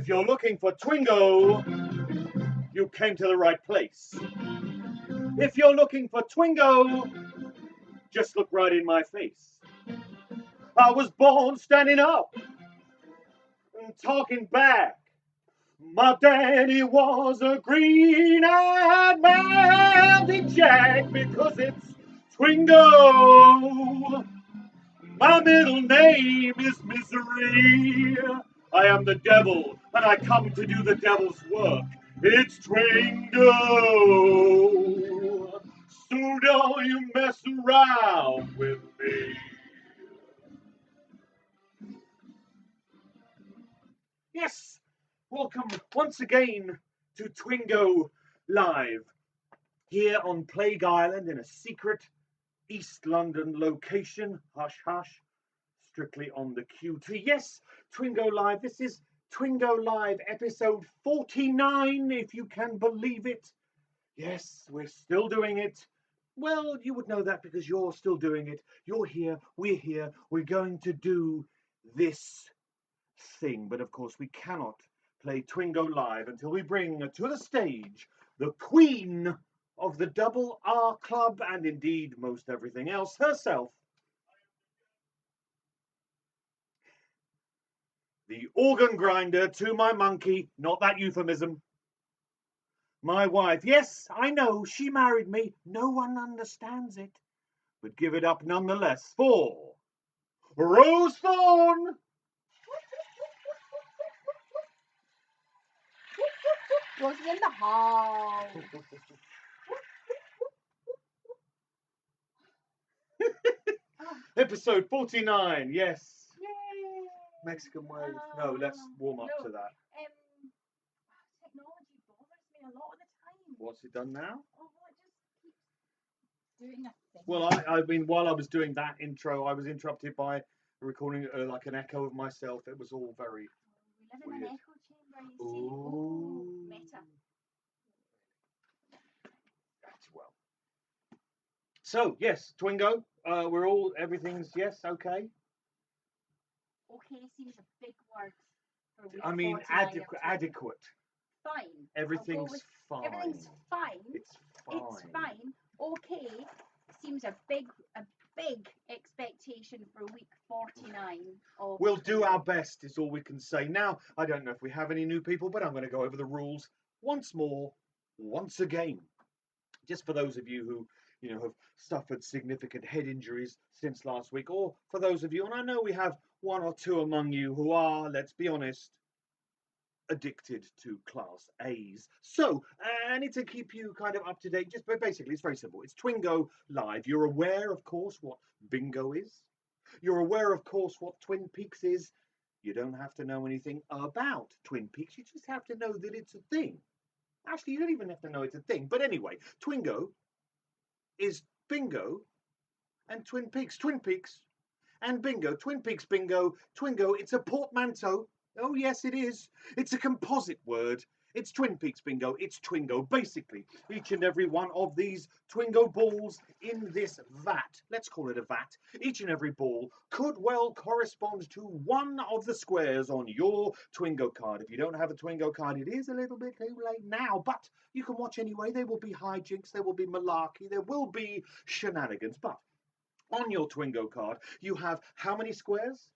If you're looking for Twingo, you came to the right place. If you're looking for Twingo, just look right in my face. I was born standing up and talking back. My daddy was a green-eyed mountain jack because it's Twingo. My middle name is Misery. I am the devil, and I come to do the devil's work. It's Twingo. So don't you mess around with me. Yes, welcome once again to Twingo Live, here on Plague Island in a secret East London location. Hush, hush. Strictly on the QT. Yes, Twingo Live. This is Twingo Live episode 49, if you can believe it. Yes, we're still doing it. Well, you would know that because you're still doing it. You're here, we're here. We're going to do this thing. But of course, we cannot play Twingo Live until we bring to the stage the queen of the Double R Club and indeed most everything else herself. The organ grinder to my monkey, not that euphemism. My wife, yes, I know, she married me. No one understands it. But give it up nonetheless for Rose Thorn. Rosie in the hall. Episode 49, yes. Yay. Mexican wave. No, let's warm up No. to that. Technology bothers me a lot of the time. What's it done now? Oh, it just keeps doing a thing. Well, I mean, while I was doing that intro, I was interrupted by recording like an echo of myself. It was all very We live in an weird. echo chamber, you see. Ooh. Meta. That's well. So, yes, Twingo, everything's yes, okay. Okay seems a big word for week I mean, 49 of adequate. Fine. Everything's fine. Everything's fine. It's fine. It's fine. Okay seems a big expectation for week 49 of We'll do our best is all we can say. Now, I don't know if we have any new people, but I'm going to go over the rules once more, once again. Just for those of you who, have suffered significant head injuries since last week, or for those of you, and I know we have one or two among you who are, let's be honest, addicted to class A's. So, I need to keep you kind of up to date. But basically, it's very simple. It's Twingo Live. You're aware, of course, what bingo is. You're aware, of course, what Twin Peaks is. You don't have to know anything about Twin Peaks. You just have to know that it's a thing. Actually, you don't even have to know it's a thing. But anyway, Twingo is bingo and Twin Peaks. Twin Peaks and bingo. Twin Peaks bingo. Twingo, it's a portmanteau. Oh, yes, it is. It's a composite word. It's Twin Peaks bingo. It's Twingo. Basically, each and every one of these Twingo balls in this vat, let's call it a vat, each and every ball could well correspond to one of the squares on your Twingo card. If you don't have a Twingo card, it is a little bit too late now, but you can watch anyway. There will be hijinks. There will be malarkey. There will be shenanigans. But on your Twingo card, you have how many squares?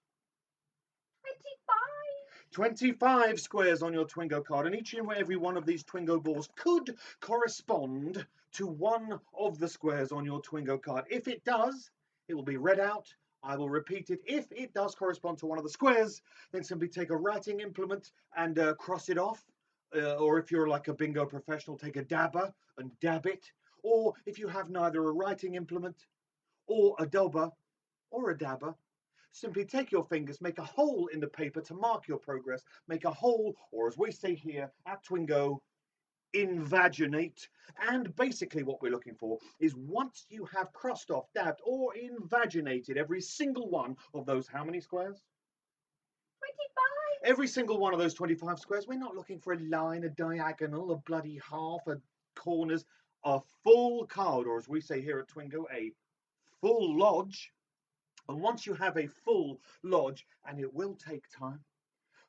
25 squares on your Twingo card, and each and every one of these Twingo balls could correspond to one of the squares on your Twingo card. If it does, it will be read out. I will repeat it. If it does correspond to one of the squares, then simply take a writing implement and cross it off. Or if you're like a bingo professional, take a dabber and dab it. Or if you have neither a writing implement or a dobber or a dabber, simply take your fingers, make a hole in the paper to mark your progress, make a hole, or as we say here at Twingo, invaginate. And basically what we're looking for is once you have crossed off, dabbed, or invaginated every single one of those, how many squares? 25. Every single one of those 25 squares. We're not looking for a line, a diagonal, a bloody half, a corners, a full card, or as we say here at Twingo, a full lodge. And once you have a full lodge, and it will take time,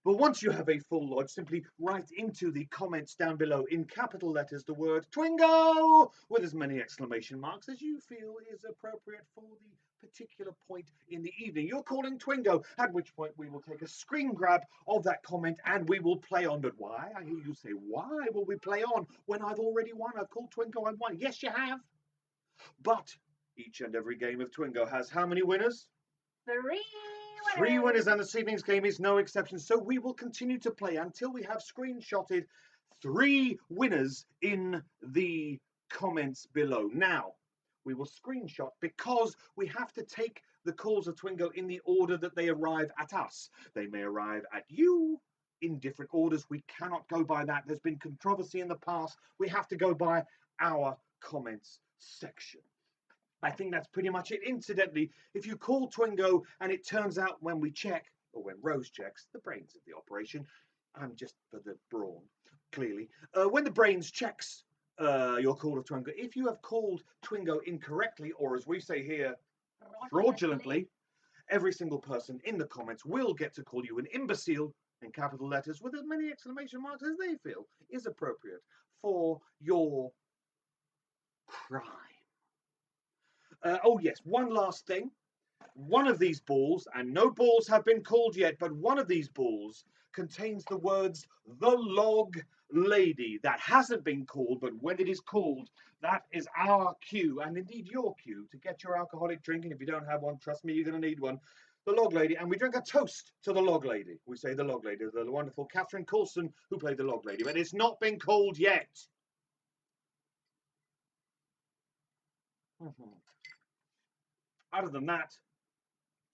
But once you have a full lodge, simply write into the comments down below in capital letters the word Twingo with as many exclamation marks as you feel is appropriate for the particular point in the evening you're calling Twingo, at which point we will take a screen grab of that comment and we will play on. But why? I hear you say, why will we play on when I've already won? I've called Twingo, I've won. Yes, you have. But each and every game of Twingo has how many winners? 3 winners. 3 winners, and this evening's game is no exception. So we will continue to play until we have screenshotted 3 winners in the comments below. Now, we will screenshot because we have to take the calls of Twingo in the order that they arrive at us. They may arrive at you in different orders. We cannot go by that. There's been controversy in the past. We have to go by our comments section. I think that's pretty much it. Incidentally, if you call Twingo and it turns out when we check, or when Rose checks, the brains of the operation, I'm just for the brawn, clearly. When the brains checks your call of Twingo, if you have called Twingo incorrectly, or as we say here, fraudulently, every single person in the comments will get to call you an imbecile in capital letters with as many exclamation marks as they feel is appropriate for your crime. Oh yes, one last thing. One of these balls, and no balls have been called yet, but one of these balls contains the words, the log lady. That hasn't been called, but when it is called, that is our cue, and indeed your cue, to get your alcoholic drink, and if you don't have one, trust me, you're going to need one. The log lady, and we drink a toast to the log lady. We say the log lady, the wonderful Catherine Coulson, who played the log lady, but it's not been called yet. Other than that,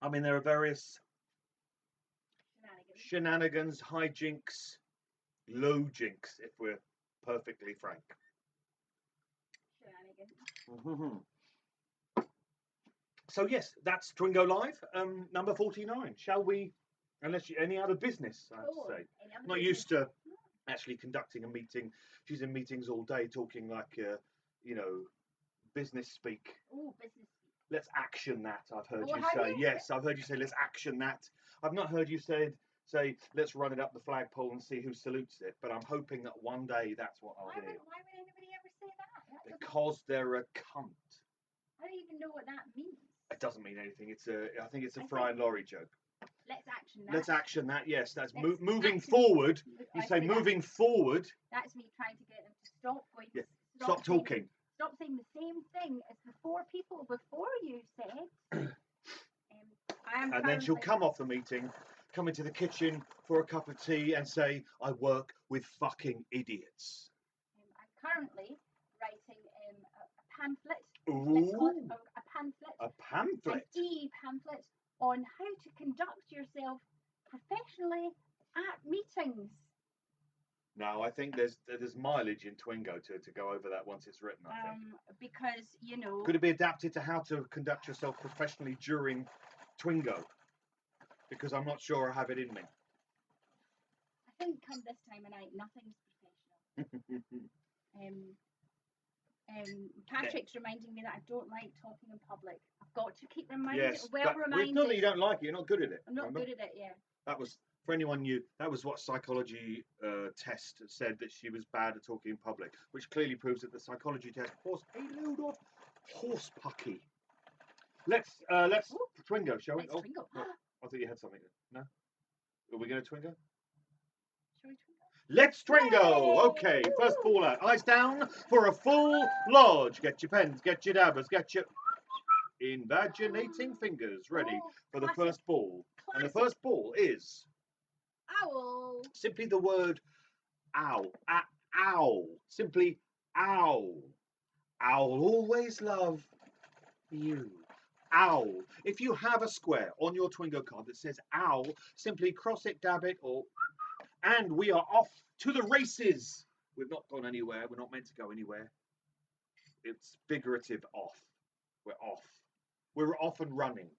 I mean, there are various shenanigans, hijinks, low jinks, if we're perfectly frank. So yes, that's Twingo Live, number 49. Shall we, unless you, any other business, I have to say. I'm not used to actually conducting a meeting. She's in meetings all day talking like, you know, business speak. Oh, business speak. Let's action that, I've heard you say. Yes, I've heard you say, let's action that. I've not heard you say, let's run it up the flagpole and see who salutes it. But I'm hoping that one day that's what I'll hear. Why would anybody ever say that? Because they're a cunt. I don't even know what that means. It doesn't mean anything. I think it's a Fry and Laurie joke. Let's action that. Let's action that, yes. That's moving forward. You say moving forward. That's me trying to get them to stop going. Yeah. Stop talking. Stop saying the same thing as the 4 people before you said. And then she'll come off the meeting, come into the kitchen for a cup of tea and say, I work with fucking idiots. I'm currently writing a pamphlet. Ooh. A pamphlet. A pamphlet? An e-pamphlet on how to conduct yourself professionally at meetings. No, I think there's mileage in Twingo to go over that once it's written, I think. Because, you know... Could it be adapted to how to conduct yourself professionally during Twingo? Because I'm not sure I have it in me. I think come this time of night, nothing's professional. Patrick's reminding me that I don't like talking in public. I've got to keep reminding yes, reminded. It's not that you don't like it, you're not good at it. I'm not good at it, yeah. That was, for anyone new, that was what psychology test said, that she was bad at talking in public, which clearly proves that the psychology test was a load of horse pucky. Let's Twingo, shall we? Let's Twingo. No, I thought you had something. No? Are we going to Twingo? Shall we Twingo? Let's Twingo! Okay, first ball out. Eyes down for a full lodge. Get your pens, get your dabbers, get your invaginating fingers ready for the first ball. And the first ball is... Owl. Simply the word owl. Owl. Simply owl. I'll always love you. Owl. If you have a square on your Twingo card that says owl, simply cross it, dab it, or... And we are off to the races. We've not gone anywhere. We're not meant to go anywhere. It's figurative off. We're off. We're off and running.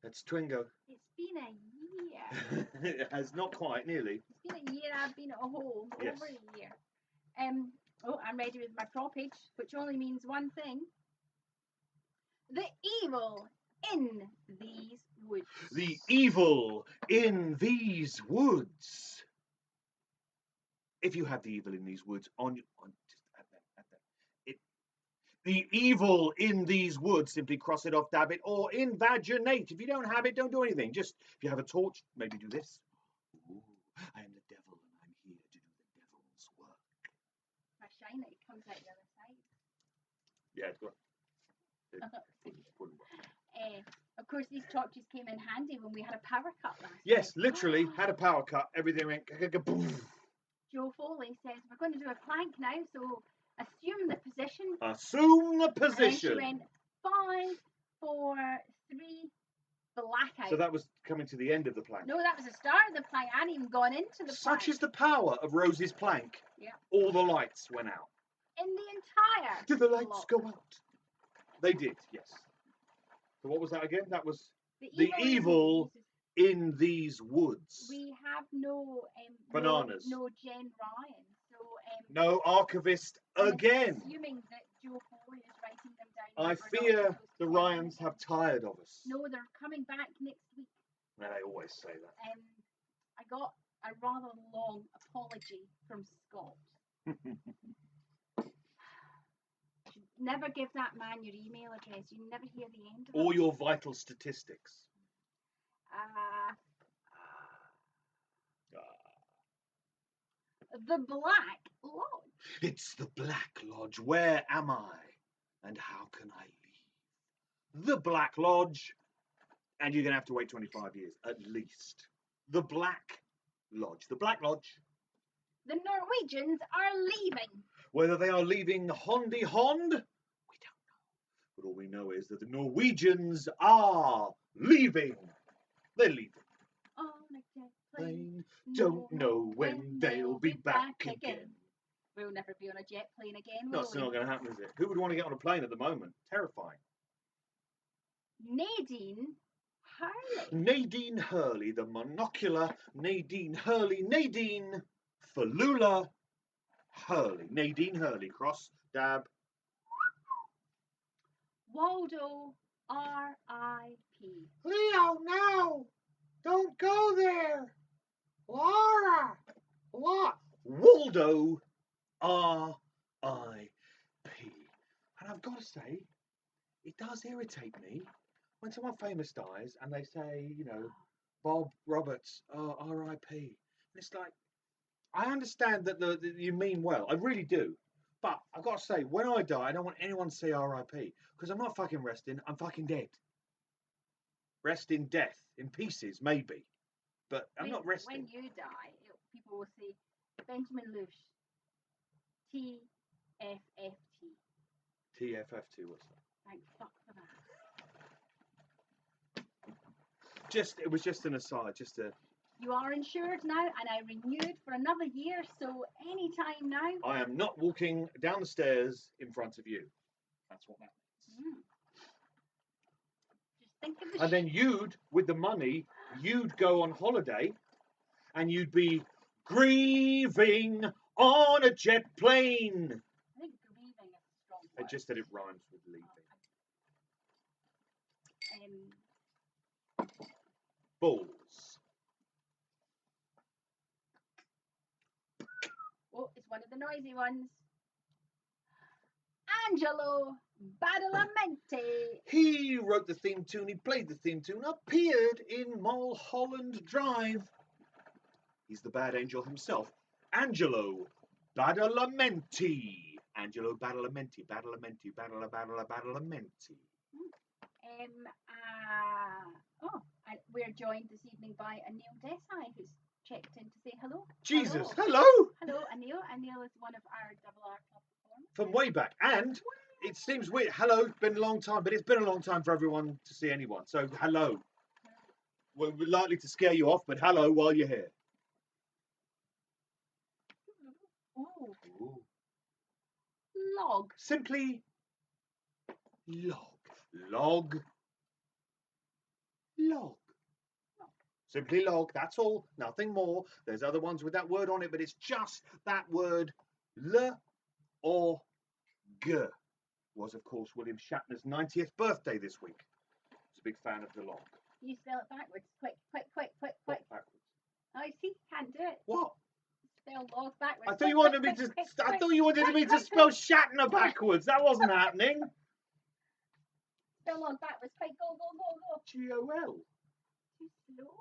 That's Twingo. It's been a year. It has not quite, nearly. It's been a year I've been at a hole. Yes. Over a year. Oh, I'm ready with my propage, which only means one thing. The evil in these woods. The evil in these woods. If you have the evil in these woods on just add that. The evil in these woods, simply cross it off, dab it, or invaginate. If you don't have it, don't do anything. Just, if you have a torch, maybe do this. Ooh, I am the devil and I'm here to do the devil's work. My shine, it comes out the other side. Yeah, it's good. Of course, these torches came in handy when we had a power cut last Yes, night. literally, had a power cut, everything went boom. Joe Foley says, we're going to do a plank now, so assume the position. Assume the And then she position. went 5, 4, 3, blackout. So that was coming to the end of the plank. No, that was the start of the plank. I hadn't even gone into the plank. Such is the power of Rose's plank. Yeah. All the lights went out. In the entire Did the lights block. go out? They did, yes. So what was that again? That was The evil in these woods. We have no Bananas. No Jen Ryan. So No archivist I'm again. assuming that Joe Foley is writing them down. I We're not fear supposed to the tell Ryans them. have tired of us. No, they're coming back next week. No, they always say that. I got a rather long apology from Scott. Never give that man your email address. You never hear the end of it. Or your vital statistics. The Black Lodge. It's the Black Lodge. Where am I? And how can I leave? The Black Lodge. And you're going to have to wait 25 years, at least. The Black Lodge. The Black Lodge. The Norwegians are leaving. Whether they are leaving Hondi Hond, we don't know. But all we know is that the Norwegians are leaving. They're leaving. On a jet plane. Don't know when they'll be back again. We'll never be on a jet plane again, will That's not going to happen, is it? Who would want to get on a plane at the moment? Terrifying. Nadine Hurley. Nadine Hurley, the monocular Nadine Hurley. Nadine Falula Hurley. Nadine Hurley. Cross, dab. Waldo R.I.P. Leo, no! Don't go there! Laura! Waldo R.I.P. And I've got to say, it does irritate me when someone famous dies and they say, you know, Bob Roberts, R.I.P. And it's like, I understand that you mean well, I really do. But I've got to say, when I die, I don't want anyone to say R.I.P. because I'm not fucking resting, I'm fucking dead. Rest in death, in pieces, maybe. But I'm not resting. When you die, people will say, Benjamin Lush, TFFT. TFFT, what's that? Thank fuck for that. It was just an aside, just a... You are insured now, and I renewed for another year, so anytime now. I am not walking down the stairs in front of you. That's what that means. Just think of the And then you'd, with the money, you'd go on holiday, and you'd be grieving on a jet plane. I think grieving is a strong I word. just said it rhymes with leaving. Balls. Oh, it's one of the noisy ones. Angelo Badalamenti. He wrote the theme tune, he played the theme tune, appeared in Mulholland Drive. He's the bad angel himself, Angelo Badalamenti. Angelo Badalamenti, Badalamenti, Badalamenti. And we're joined this evening by Anil Desai, who's checked in to say hello. Jesus, Hello, hello! Anil. Anil is one of our Double R Club performers. From way back. And it seems weird. Hello, it's been a long time, but it's been a long time for everyone to see anyone. So, hello. We're likely to scare you off, but hello while you're here. Ooh. Ooh. Log. Simply log. Log. Log. Simply log. That's all. Nothing more. There's other ones with that word on it, but it's just that word. or G was, of course, William Shatner's 90th birthday this week. I was a big fan of the log. You spell it backwards. Quick, quick, quick, quick, What quick. backwards? Oh, you see, can't do it. What? Spell log backwards. I thought you wanted me to. I thought you wanted me to spell Shatner backwards. That wasn't happening. Spell log backwards. Quick, go, go, go, go. G-O-L. Too slow.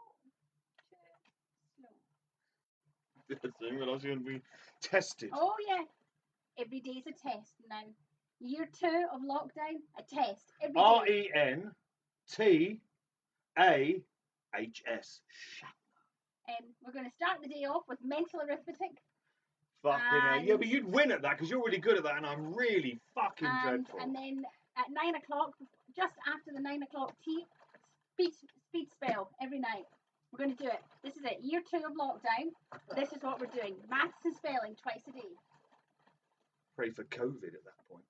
Too slow. What else are you going to be tested? Oh yeah. Every day's a test now. Year 2 of lockdown, a test. Every day. R-E-N-T-A-H-S. We're going to start the day off with mental arithmetic. Fucking hell. Yeah, but you'd win at that because you're really good at that, and I'm really fucking dreadful. And then at 9 o'clock, just after the 9 o'clock tea, speed spell every night. We're going to do it. This is it. Year 2 of lockdown. This is what we're doing. Maths and spelling twice a day. Pray for COVID at that point.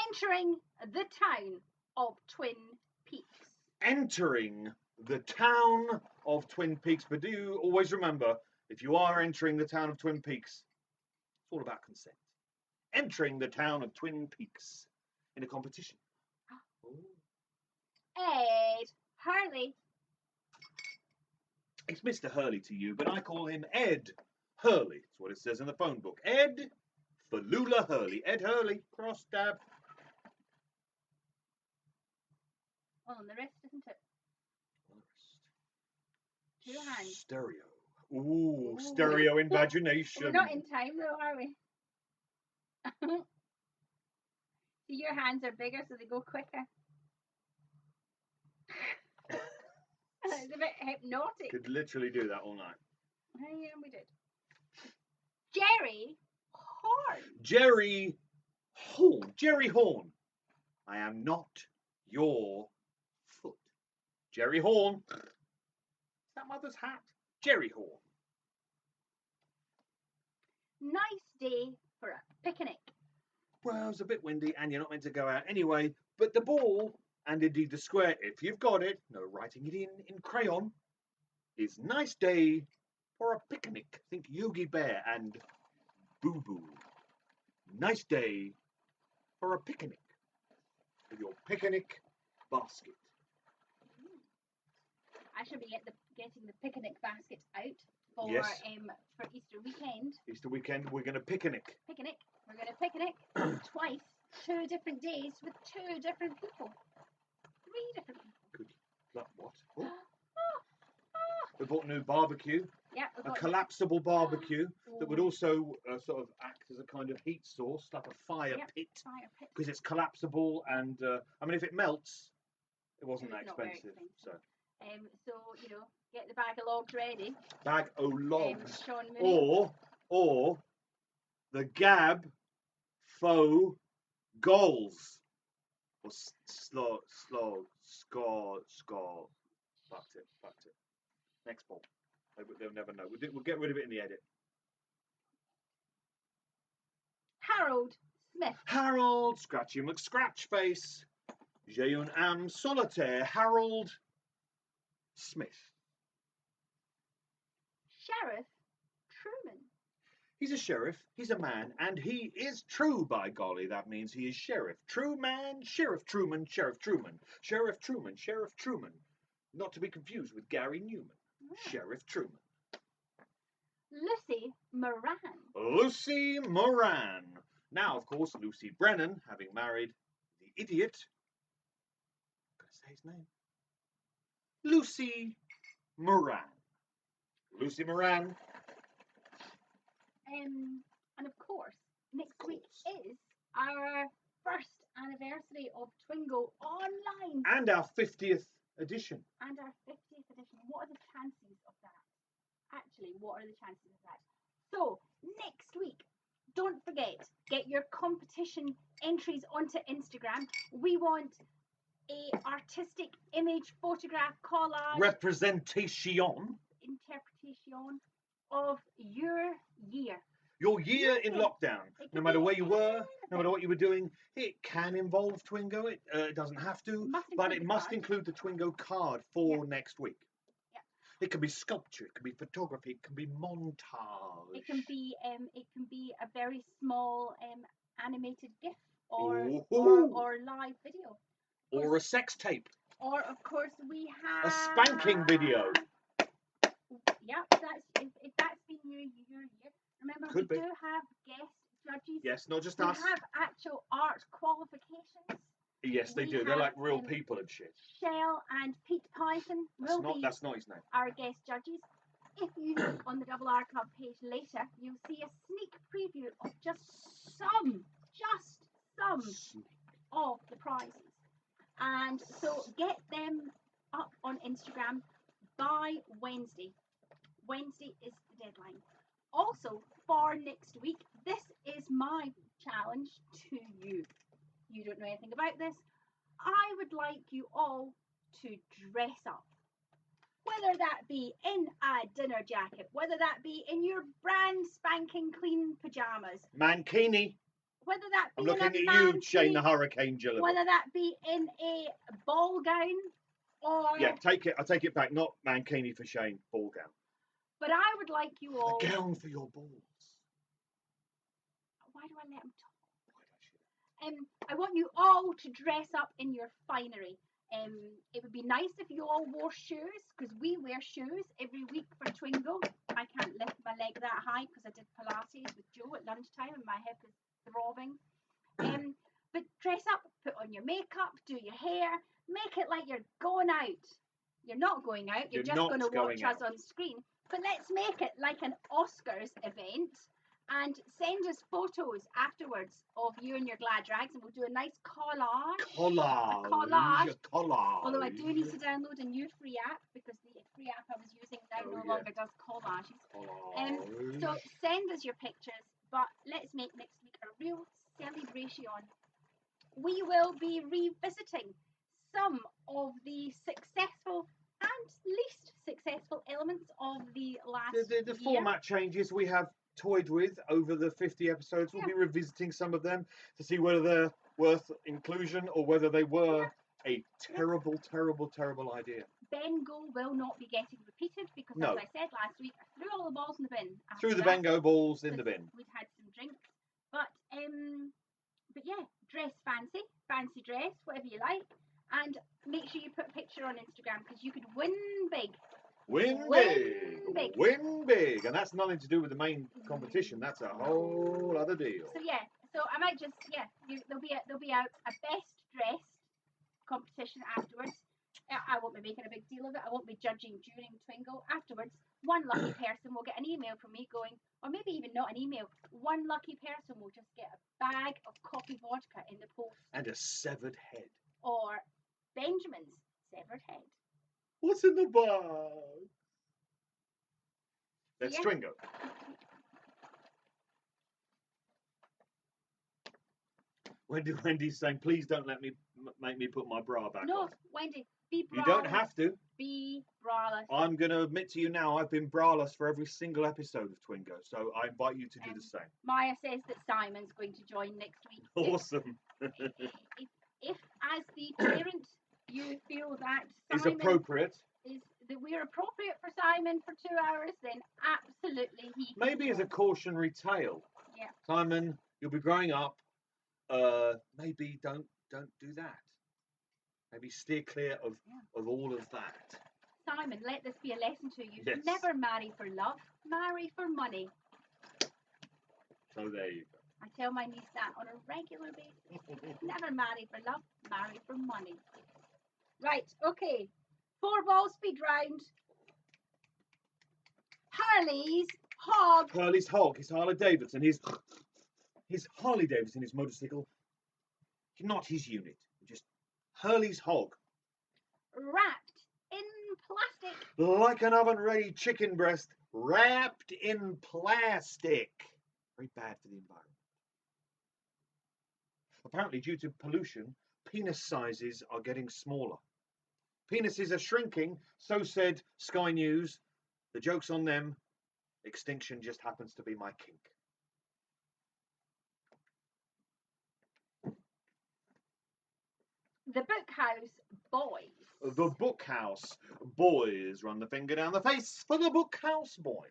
Entering the town of Twin Peaks. Entering the town of Twin Peaks. But do always remember, if you are entering the town of Twin Peaks, it's all about consent. Entering the town of Twin Peaks in a competition. Ed Hurley. It's Mr. Hurley to you, but I call him Ed Hurley. That's what it says in the phone book. Ed for Lula Hurley. Ed Hurley, cross dab. Well, and the rest, isn't it? 2 hands. Stereo. Ooh, stereo invagination. We're not in time though, are we? See, your hands are bigger, so they go quicker. It's a bit hypnotic. Could literally do that all night. Yeah, we did. Jerry Horn. Jerry Horn. Jerry Horn. I am not your foot. Jerry Horn. Is that mother's hat? Jerry Horn. Nice day for a picnic. Well, it's a bit windy and you're not meant to go out anyway, but the ball, and indeed the square, if you've got it, no writing it in crayon, is nice day for a picnic. Think Yogi Bear and Boo Boo. Nice day for a picnic. With your picnic basket. I should be getting the picnic basket out for Yes. For Easter weekend. Easter weekend, we're going to picnic. Picnic. We're going to picnic twice, 2 different days with 2 different people. 3 different people. Good luck. What? Oh. We bought a new barbecue. Yeah. A collapsible barbecue that would also sort of act as a kind of heat source, like a fire pit. Fire pit. Because it's collapsible and, I mean, if it melts, it wasn't that It's not very expensive. So, So, you know, get the bag of logs ready. bag o' logs. Sean Mooney. Or the Gab faux goals. Or score. Fucked it. Next ball. They'll never know. We'll get rid of it in the edit. Harold Smith. Harold Scratchy McScratchface. J'ai un âme solitaire. Harold Smith. Sheriff Truman. He's a sheriff, he's a man, and he is true, by golly. That means he is sheriff. True man, Sheriff Truman, Sheriff Truman. Sheriff Truman, Sheriff Truman. Not to be confused with Gary Newman. Sheriff Truman. Lucy Moran. Lucy Moran. Now, of course, Lucy Brennan, having married the idiot. I'm going to say his name. Lucy Moran. Lucy Moran. And of course, next week is our first anniversary of Twingo online. And our 50th edition. And our 50th edition. What are the chances of that? Actually, what are the chances of that? So, next week, don't forget, get your competition entries onto Instagram. We want a artistic image, photograph, collage, Representation. interpretation of your year. Your year in lockdown. No matter where you were, no matter what you were doing, it can involve Twingo. It doesn't have to, but it must include the Twingo card for next week. It can be sculpture, it can be photography, it can be montage. It can be a very small animated GIF or Ooh. live video. Or a sex tape. Or of course we have A spanking video. Yep, if that's been your year. Remember, Could we be. do have guest judges. Yes, not just who us. have actual art qualifications. Yes, they we do. They're like have, real people and shit. Shell and Pete Python That's not his name. our guest judges. If you look on the Double R Club page later, you'll see a sneak preview of just some of the prizes. And so get them up on Instagram by Wednesday. Wednesday is the deadline. Also, for next week, this is my challenge to you. You don't know anything about this. I would like you all to dress up. Whether that be in a dinner jacket, whether that be in your brand spanking clean pajamas, Mankini. whether that be I'm looking in at a you, Shane the Hurricane Gillibrand. whether that be in a ball gown or Yeah, I take it back. Not Mankini for Shane, ball gown. But I would like you all. A gown for your balls. Why do I let him talk? I want you all to dress up in your finery. It would be nice if you all wore shoes, because we wear shoes every week for Twingo. I can't lift my leg that high because I did Pilates with Joe at lunchtime and my hip is throbbing. But dress up, put on your makeup, do your hair, make it like you're going out. You're not going out, you're just going to watch us on screen. But let's make it like an Oscars event. And send us photos afterwards of you and your glad rags, and we'll do a nice collage. Collage. Although I do need to download a new free app because the free app I was using now no longer does collages. So send us your pictures, but let's make next week a real celebration. We will be revisiting some of the successful and least successful elements of the last The year. format changes we have toyed with over the 50 episodes. We'll be revisiting some of them to see whether they're worth inclusion or whether they were a terrible idea. Bengo will not be getting repeated because, as I said last week, I threw all the balls in the bin. Threw the Bengo balls in the bin. We'd had some drinks, but yeah, dress fancy dress, whatever you like, and make sure you put a picture on Instagram because you could win big. Win big, and that's nothing to do with the main competition. That's a whole other deal. So I might just there'll be a best dressed competition afterwards. I won't be making a big deal of it. I won't be judging during Twingo. Afterwards, one lucky person will get an email from me going, or maybe even not an email. One lucky person will just get a bag of coffee vodka in the post and a severed head, or Benjamin's severed head. What's in the bag? That's Twingo. Wendy's saying, please don't make me put my bra back on. No, Wendy, be braless. You don't have to. Be braless. I'm going to admit to you now, I've been braless for every single episode of Twingo, so I invite you to do the same. Maya says that Simon's going to join next week. Awesome. If as the parent, you feel that Simon is appropriate. That we're appropriate for Simon for 2 hours, then absolutely he. Maybe as a cautionary tale. Yeah. Simon, you'll be growing up. Maybe don't do that. Maybe steer clear of all of that. Simon, let this be a lesson to you. Yes. Never marry for love, marry for money. So there you go. I tell my niece that on a regular basis. Never marry for love, marry for money. Right, okay. 4-ball speed round. Hurley's hog. Hurley's hog. His Harley Davidson. His Harley Davidson. His motorcycle. Not his unit. Just Hurley's hog. Wrapped in plastic. Like an oven-ready chicken breast wrapped in plastic. Very bad for the environment. Apparently, due to pollution, penis sizes are getting smaller. Penises are shrinking, so said Sky News. The joke's on them. Extinction just happens to be my kink. The Bookhouse Boys. The Bookhouse Boys. Run the finger down the face for the Bookhouse Boys.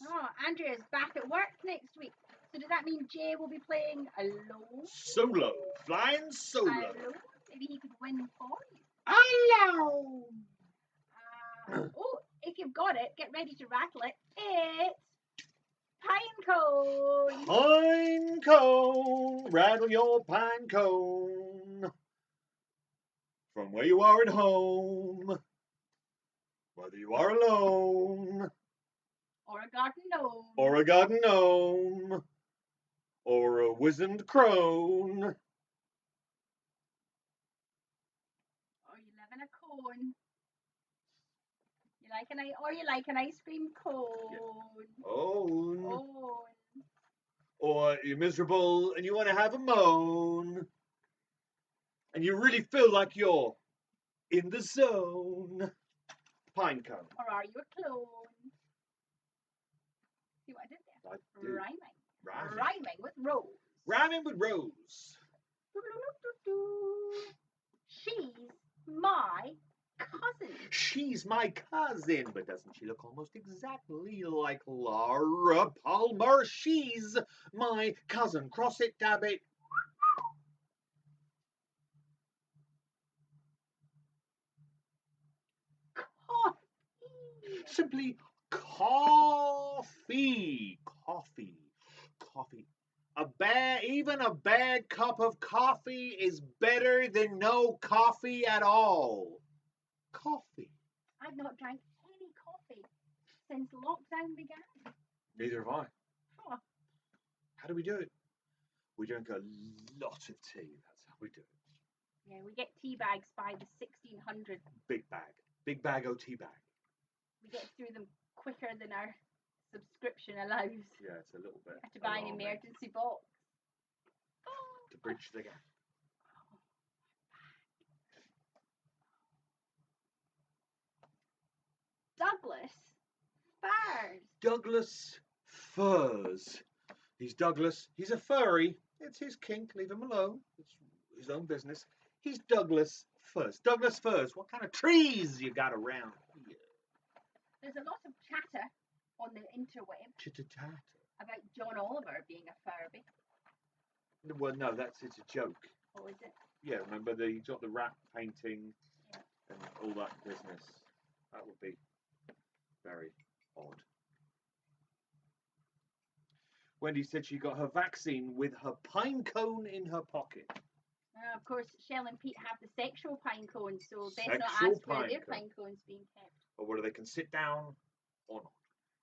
Oh, Andrea's back at work next week. So does that mean Jay will be playing alone? Solo. Flying solo. Alone? Maybe he could win points. Alone. Oh, if you've got it, get ready to rattle it. It's Pinecone. Pine cone. Rattle your pine cone. From where you are at home. Whether you are alone. Or a garden gnome. Or a garden gnome. Or a wizened crone. Or you live in a cone. You like an ice cream cone. Own. Oh. Or you're miserable and you want to have a moan. And you really feel like you're in the zone. Pine cone. Or are you a clone? See what I did there? I do. Rhyming with rose. Rhyming with rose. She's my cousin. She's my cousin, but doesn't she look almost exactly like Laura Palmer? She's my cousin. Cross it, dab it. Coffee. Simply coffee. Coffee. Coffee. Even a bad cup of coffee is better than no coffee at all. Coffee. I've not drank any coffee since lockdown began. Neither have I. Huh. How do we do it? We drink a lot of tea. That's how we do it. Yeah, we get tea bags by the 1600. Big bag. Big bag o' tea bag. We get through them quicker than our subscription allows. Yeah, it's a little bit. Have to buy an alarming emergency box. to bridge the gap. Douglas Furs. Douglas Furs. He's Douglas. He's a furry. It's his kink. Leave him alone. It's his own business. He's Douglas Furs. Douglas Furs. What kind of trees you got around here? There's a lot of chatter on the interweb Chitter-chatter. about John Oliver being a Furby. Well, no, it's a joke. Or is it? Yeah, remember he got the rat painting and all that business. That would be very odd. Wendy said she got her vaccine with her pine cone in her pocket. Of course, Shell and Pete have the sexual pine cones, so best not Sexual ask where pine their cone. pine cones being kept. Or whether they can sit down or not.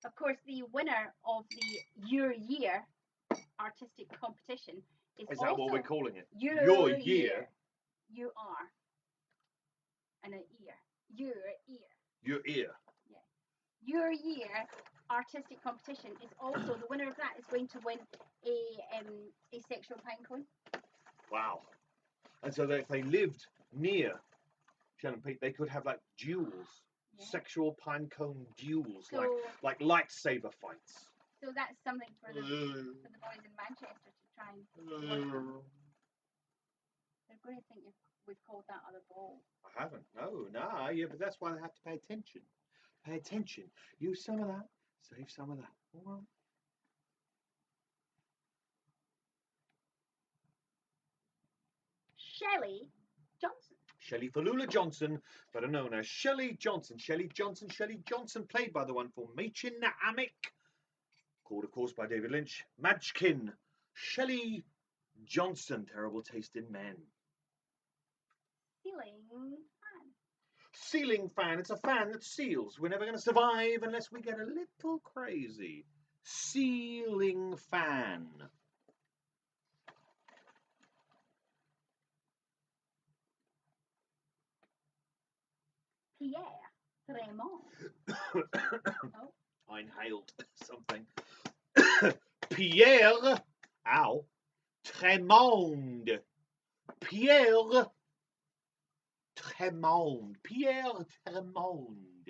Of course, the winner of the Your Year artistic competition is Is also that what we're calling it? Your Year. You are. And an ear. Your ear. Your ear. Your Year artistic competition is also, the winner of that is going to win a sexual pine cone. Wow. And so if they lived near Shell and Pete, they could have like duels. Yeah. Sexual pine cone duels. So, like lightsaber fights. so that's something for the boys in Manchester to try and work on. They're going to think we've called that other ball. I haven't. No, nah, yeah, but that's why they have to pay attention. Pay attention. Use some of that. Save some of that. All right. Shelley Johnson. Shelley Falula Johnson, better known as Shelley Johnson. Shelley Johnson, played by the wonderful Machin Amick, called, of course, by David Lynch, Madgekin. Shelley Johnson, terrible tasting men. Ceiling fan. Ceiling fan. It's a fan that seals. We're never going to survive unless we get a little crazy. Ceiling fan. Pierre Raymond. I inhaled something. Pierre. Ow. Tremond. Pierre Tremond. Pierre Tremond.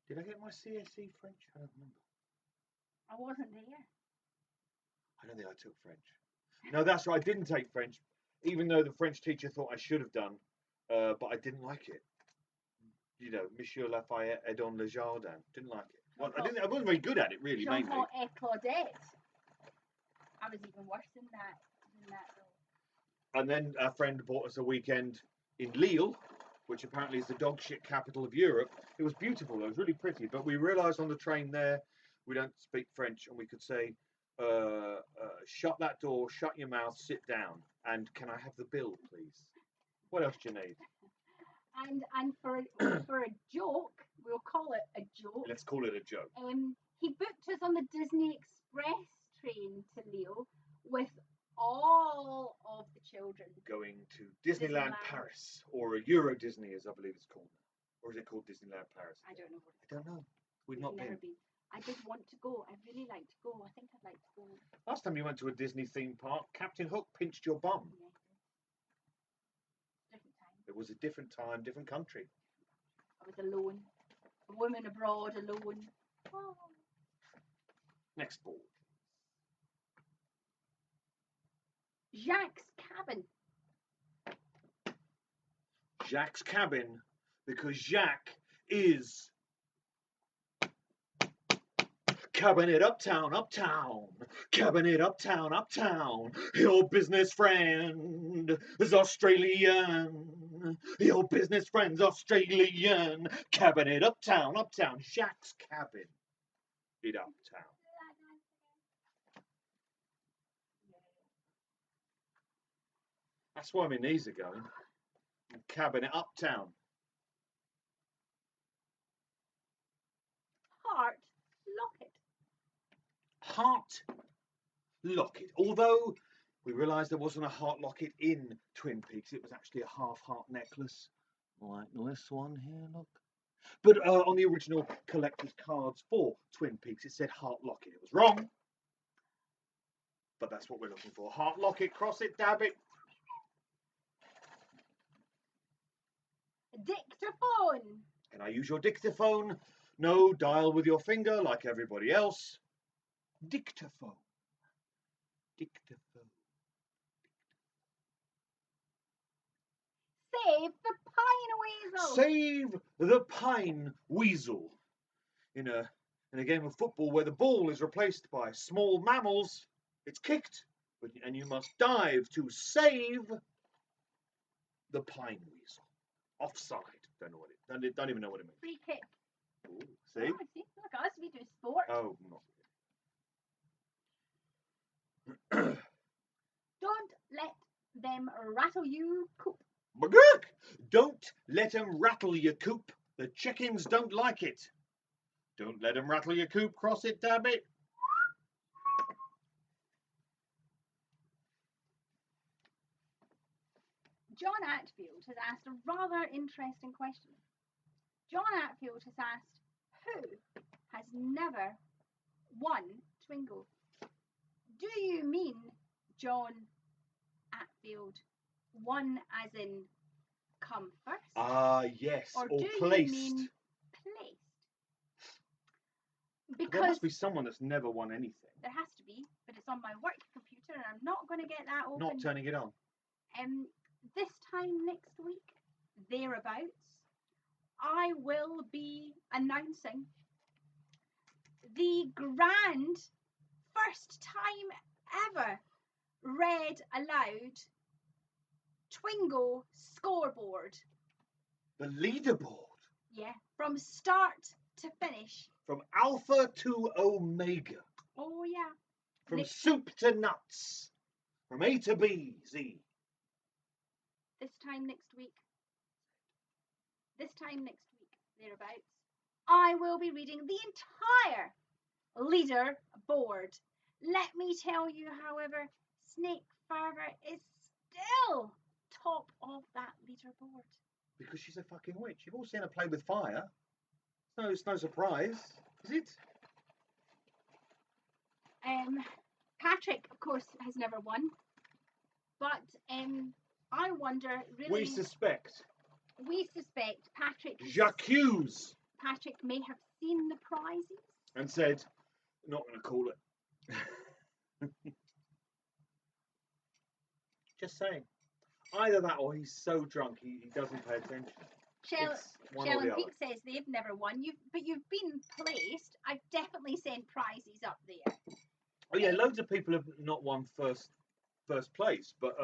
Did I get my CSE French? I don't remember. I wasn't there. I don't think I took French. No, that's right. I didn't take French even though the French teacher thought I should have done, but I didn't like it. You know, Monsieur Lafayette est dans le jardin. Didn't like it. Well, I wasn't very good at it, really, mainly. Jean-Paul et Claudette. I was even worse than that role. And then our friend bought us a weekend in Lille, which apparently is the dog shit capital of Europe. It was beautiful. It was really pretty. But we realised on the train there, we don't speak French, and we could say, shut that door, shut your mouth, sit down, and can I have the bill, please? What else do you need? And for a joke, we'll call it a joke. Let's call it a joke. He booked us on the Disney Express train to Lille with all of the children. Going to Disneyland Paris, or a Euro Disney, as I believe it's called. Or is it called Disneyland Paris? I don't know. I don't know. We've not never been. I did want to go. I really like to go. I think I'd like to go. Last time you went to a Disney theme park, Captain Hook pinched your bum. Yeah. Different time. It was a different time, different country. I was alone. A woman abroad, alone. Oh. Next ball. Jacques' cabin. Jacques' cabin, because Jacques is cabinet uptown, uptown, cabinet uptown, uptown. Your business friend is Australian. Your business friend's Australian. Cabinet uptown, uptown. Jacques' cabin in uptown. That's why my knees are going. Cabinet uptown. Heart locket. Heart locket. Although we realised there wasn't a heart locket in Twin Peaks, it was actually a half heart necklace, like this one here. Look. But on the original collector's cards for Twin Peaks, it said heart locket. It was wrong, but that's what we're looking for. Heart locket. Cross it, dab it. Dictaphone. Can I use your dictaphone? No, dial with your finger like everybody else. Dictaphone. Dictaphone. Save the pine weasel. Save the pine weasel. In a game of football where the ball is replaced by small mammals, it's kicked, and you must dive to save the pine weasel. Offside. Don't know what it. Don't even know what it means. Free kick. Ooh, see? Oh, see? Look at us. We do sport. Oh, not Don't let them rattle you, coop. Magurk! Don't let 'em rattle your coop. The chickens don't like it. Don't let 'em rattle your coop. Cross it, dab it. John Atfield has asked a rather interesting question. John Atfield has asked, who has never won Twingo? Do you mean John Atfield won as in come first? Ah, yes. Or Or do placed. you mean placed? There Because must be someone that's never won anything. there has to be, but it's on my work computer and I'm not going to get that open. Not turning it on. This time next week, thereabouts, I will be announcing the grand first time ever read aloud Twingo scoreboard. The leaderboard. Yeah, from start to finish. From alpha to omega. Oh yeah. From soup to nuts. From A to B, Z. This time next week, thereabouts, I will be reading the entire leaderboard. Let me tell you, however, Snake Farver is still top of that leaderboard. Because she's a fucking witch. You've all seen her play with fire. No, it's no surprise, is it? Patrick, of course, has never won. But I wonder, really... We suspect. Patrick... J'accuse. Patrick may have seen the prizes. And said, not going to call it. Just saying. Either that or he's so drunk he doesn't pay attention. Shell, It's one Shell or the and other. Pete says they've never won. But you've been placed. I've definitely sent prizes up there. Oh yeah, loads of people have not won first place, but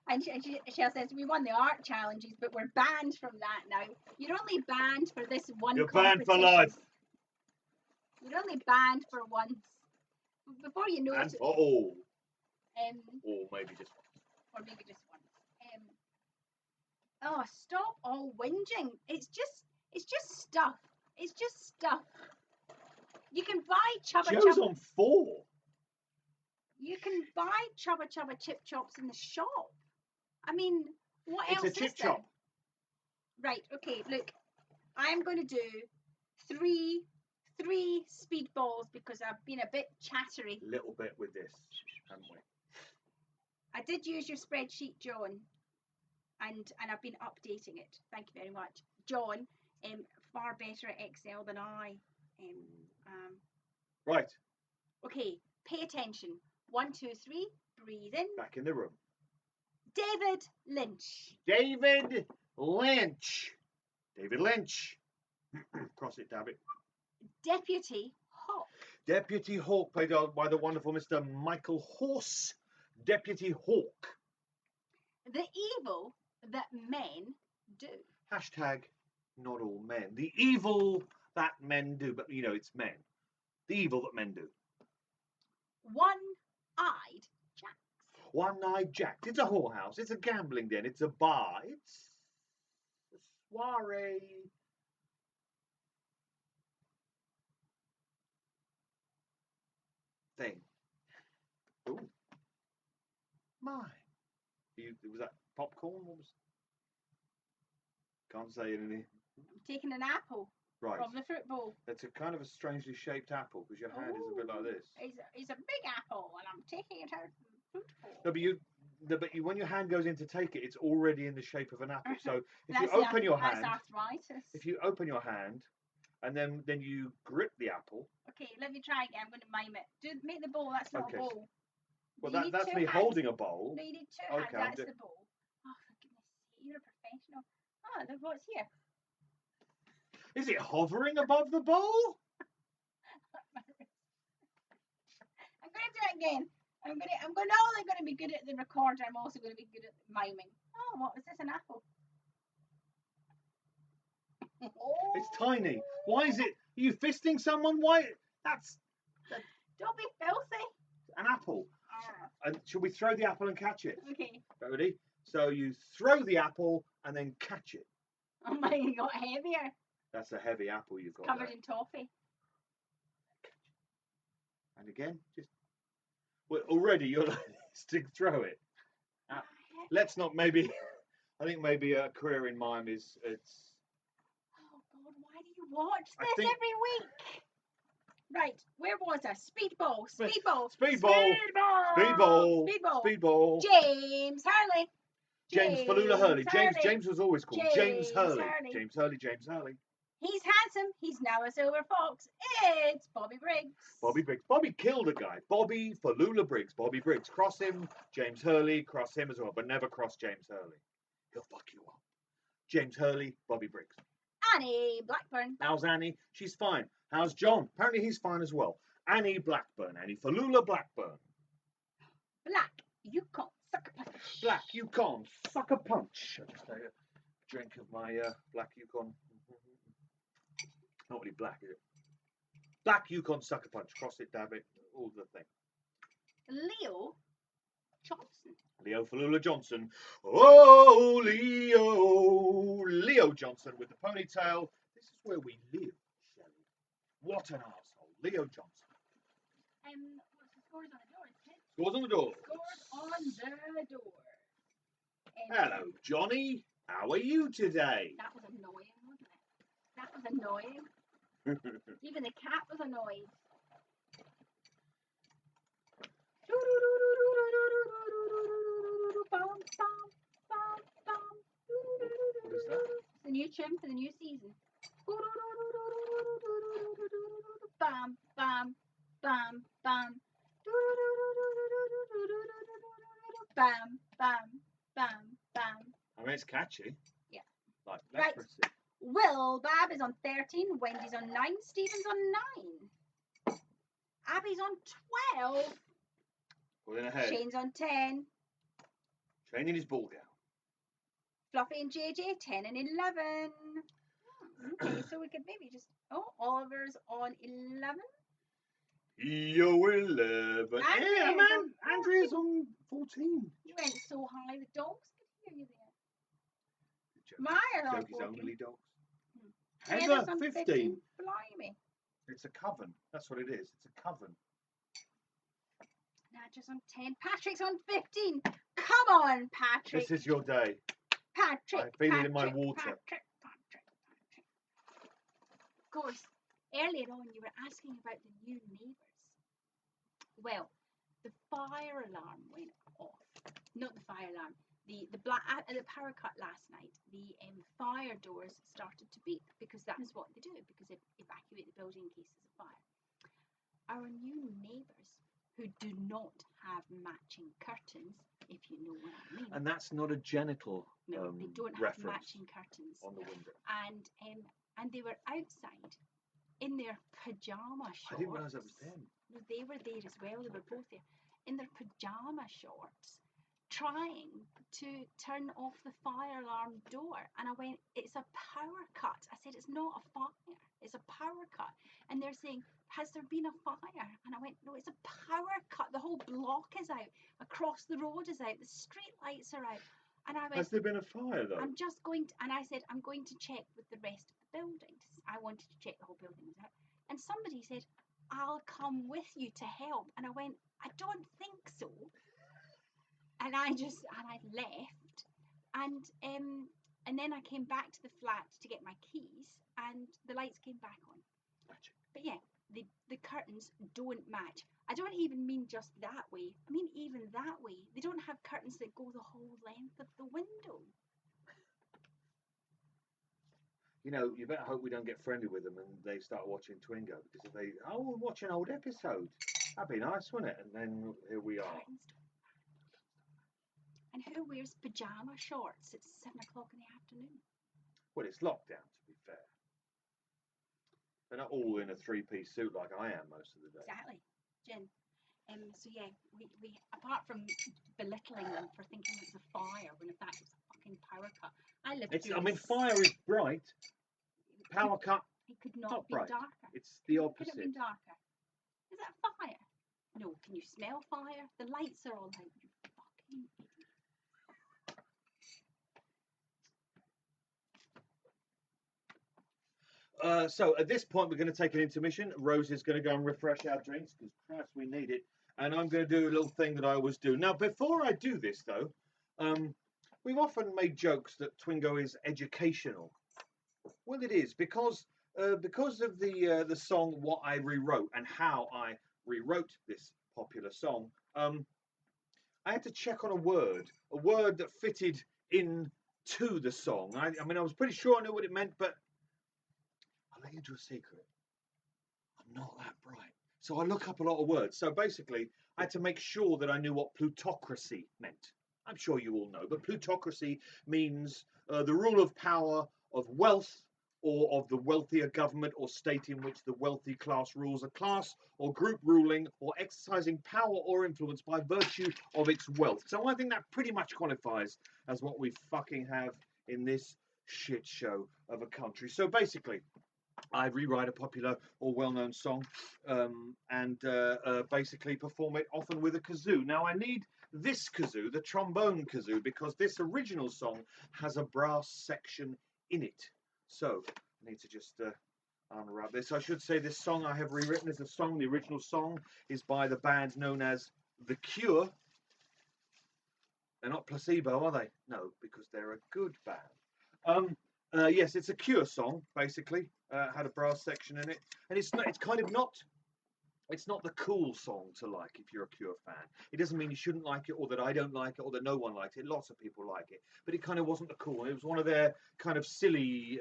And Shell says we won the art challenges, but we're banned from that now. You're only banned for this one you're banned for competition. life You're only banned for once. Before you know and it, for all, or or maybe just one. maybe just once. Oh, stop all whinging. It's just stuff. It's just stuff. You can buy Chubba Joe's Chubba. on 4. You can buy Chubba Chubba chip chops in the shop. I mean, what It's else a chip is there? chop. Right, okay, look. I'm going to do three speedballs because I've been a bit chattery. A little bit with this, haven't we? I did use your spreadsheet, John, and I've been updating it. Thank you very much. John, far better at Excel than I. Right, Okay, pay attention. 1, 2, 3, breathe in. back in the room. David Lynch. David Lynch. David Lynch. Cross it, David. Deputy Hawk. Deputy Hawk, played by the wonderful Mr. Michael Horse. Deputy Hawk. The evil that men do. Hashtag not all men. The evil that men do, but you know, it's men. The evil that men do. One-eyed Jacks. One-eyed Jacks. It's a whorehouse. It's a gambling den. It's a bar. It's a soiree. Thing. Ooh. My. Was that popcorn? What was? Can't say anything. Taking an apple Right. from the fruit bowl. It's a kind of a strangely shaped apple because your hand is a bit like this. It's a big apple, and I'm taking it out of the fruit bowl. No, but when your hand goes in to take it, it's already in the shape of an apple. So if you That's open your hand, that's arthritis. if you open your hand, and then you grip the apple. Okay, let me try again. I'm going to mime it. Make the bowl. That's not Okay. a bowl. Well, You need that's two me hands. holding a bowl. No, you need 2 Okay, hands. That's the bowl. Oh, for goodness sake, you're a professional. Oh, look what's here. Is it hovering above the bowl? I'm going to do it again. I'm not only going to be good at the recorder, I'm also going to be good at miming. Oh, what was this? An apple? Oh. It's tiny. Why is it? Are you fisting someone? Why? Don't be filthy. An apple. And should we throw the apple and catch it? Okay. Ready? So you throw the apple and then catch it. Oh my, it got heavier. That's a heavy apple you've got Covered there. in toffee. And again, just well, already you're like to throw it. Let's not maybe. I think maybe a career in mime is it's. Oh God, why do you watch this every week? Right, where was I? Speedball. James Hurley. James Falula Hurley. Hurley. James was always called James Hurley. James Hurley. He's handsome. He's now a silver fox. It's Bobby Briggs. Bobby killed a guy. Bobby Falula Briggs. Bobby Briggs. Cross him. James Hurley. Cross him as well. But never cross James Hurley. He'll fuck you up. James Hurley. Bobby Briggs. Annie Blackburn. How's Annie? She's fine. How's John? Apparently he's fine as well. Annie Blackburn. Annie Falula Blackburn. Black. You can't suck a punch. Black Yukon. Suck a punch. I'll just take a drink of my Black Yukon. Not really black, is it? Black Yukon Sucker Punch. Cross it, dab it. All the thing. Leo Johnson. Leo Falula Johnson. Oh, Leo. Leo Johnson with the ponytail. This is where we live, Shelley. What an arsehole. Leo Johnson. What's the scores on the door? Scores on the door. Scores on the door. Hello, Johnny. How are you today? That was annoying, wasn't it? That was annoying. Even the cat was annoyed. What is that? It's the new tune for the new season. Bam, bam, bam, bam. Bam, bam, bam. Bam. I mean, it's catchy. Yeah. Like Right. leprosy. Will Bab is on 13, Wendy's on 9, Stephen's on 9. Abby's on 12. Pulling ahead. Shane's on 10. Training his ball gown. Fluffy and JJ 10 and 11. Okay, so we could maybe just. Oh, Oliver's on 11. Yo, 11. Yeah, man. Andrea's on 14. You went so high, the dogs could hear you there. Joke. Myers on Joke is 14. only dogs. Heather's Heather, on 15. Blimey. It's a coven. That's what it is. It's a coven. Nadja's on 10. Patrick's on 15. Come on, Patrick. This is your day. Patrick. I feel it in my water. Patrick. Of course, earlier on you were asking about the new neighbours. Well, the fire alarm went off. Not the fire alarm. The power cut last night. The fire doors started to beep because that is what they do, because they evacuate the building in case there's a fire. Our new neighbours, who do not have matching curtains, if you know what I mean. And that's not a genital No, they don't have reference matching curtains. on the window. And they were outside in their pajama shorts. I didn't realise that was them. No, they were there as well. They were both there in their pajama shorts, trying to turn off the fire alarm door. And I went, "It's a power cut." I said, "It's not a fire. It's a power cut." And they're saying, "Has there been a fire?" And I went, "No, it's a power cut. The whole block is out. Across the road is out. The street lights are out." And I went, Has there been a fire though? I'm just going to, and I said, "I'm going to check with the rest of the building." I wanted to check the whole building was out. And somebody said, "I'll come with you to help." And I went, "I don't think so." And I left. And then I came back to the flat to get my keys, and the lights came back on. Magic. But yeah, the curtains don't match. I don't even mean just that way. I mean even that way. They don't have curtains that go the whole length of the window. You know, you better hope we don't get friendly with them and they start watching Twingo, because if they, we'll watch an old episode. That'd be nice, wouldn't it? And then here we are. Curtains don't match. And who wears pajama shorts at 7 o'clock in the afternoon? Well, it's lockdown, to be fair. They're not all in a three-piece suit like I am most of the day. Exactly, Jen. So yeah, we apart from belittling them for thinking it was a fire when in fact it was a fucking power cut. Fire is bright. Power cut. It could not be bright. darker. It's the Could opposite. it have been darker? Is that fire? No. Can you smell fire? The lights are all out. You fucking idiot. So at this point, we're going to take an intermission. Rose is going to go and refresh our drinks because, Christ, we need it. And I'm going to do a little thing that I always do. Now, before I do this, though, we've often made jokes that Twingo is educational. Well, it is because of the song "What I Rewrote" and how I rewrote this popular song. I had to check on a word that fitted into the song. I mean, I was pretty sure I knew what it meant, but I'll let you into a secret. I'm not that bright. So I look up a lot of words. So basically, I had to make sure that I knew what plutocracy meant. I'm sure you all know, but plutocracy means the rule of power of wealth, or of the wealthier government or state in which the wealthy class rules a class or group ruling or exercising power or influence by virtue of its wealth. So I think that pretty much qualifies as what we fucking have in this shit show of a country. So basically, I rewrite a popular or well-known song and basically perform it often with a kazoo. Now I need this kazoo, the trombone kazoo, because this original song has a brass section in it. So I need to just unwrap this. I should say this song I have rewritten is a song. The original song is by the band known as The Cure. They're not Placebo, are they? No, because they're a good band. Yes, it's a Cure song, basically. Had a brass section in it, and it's not the cool song to like if you're a Cure fan. It doesn't mean you shouldn't like it, or that I don't like it, or that no one likes it. Lots of people like it, but it kind of wasn't the cool. It was one of their kind of silly,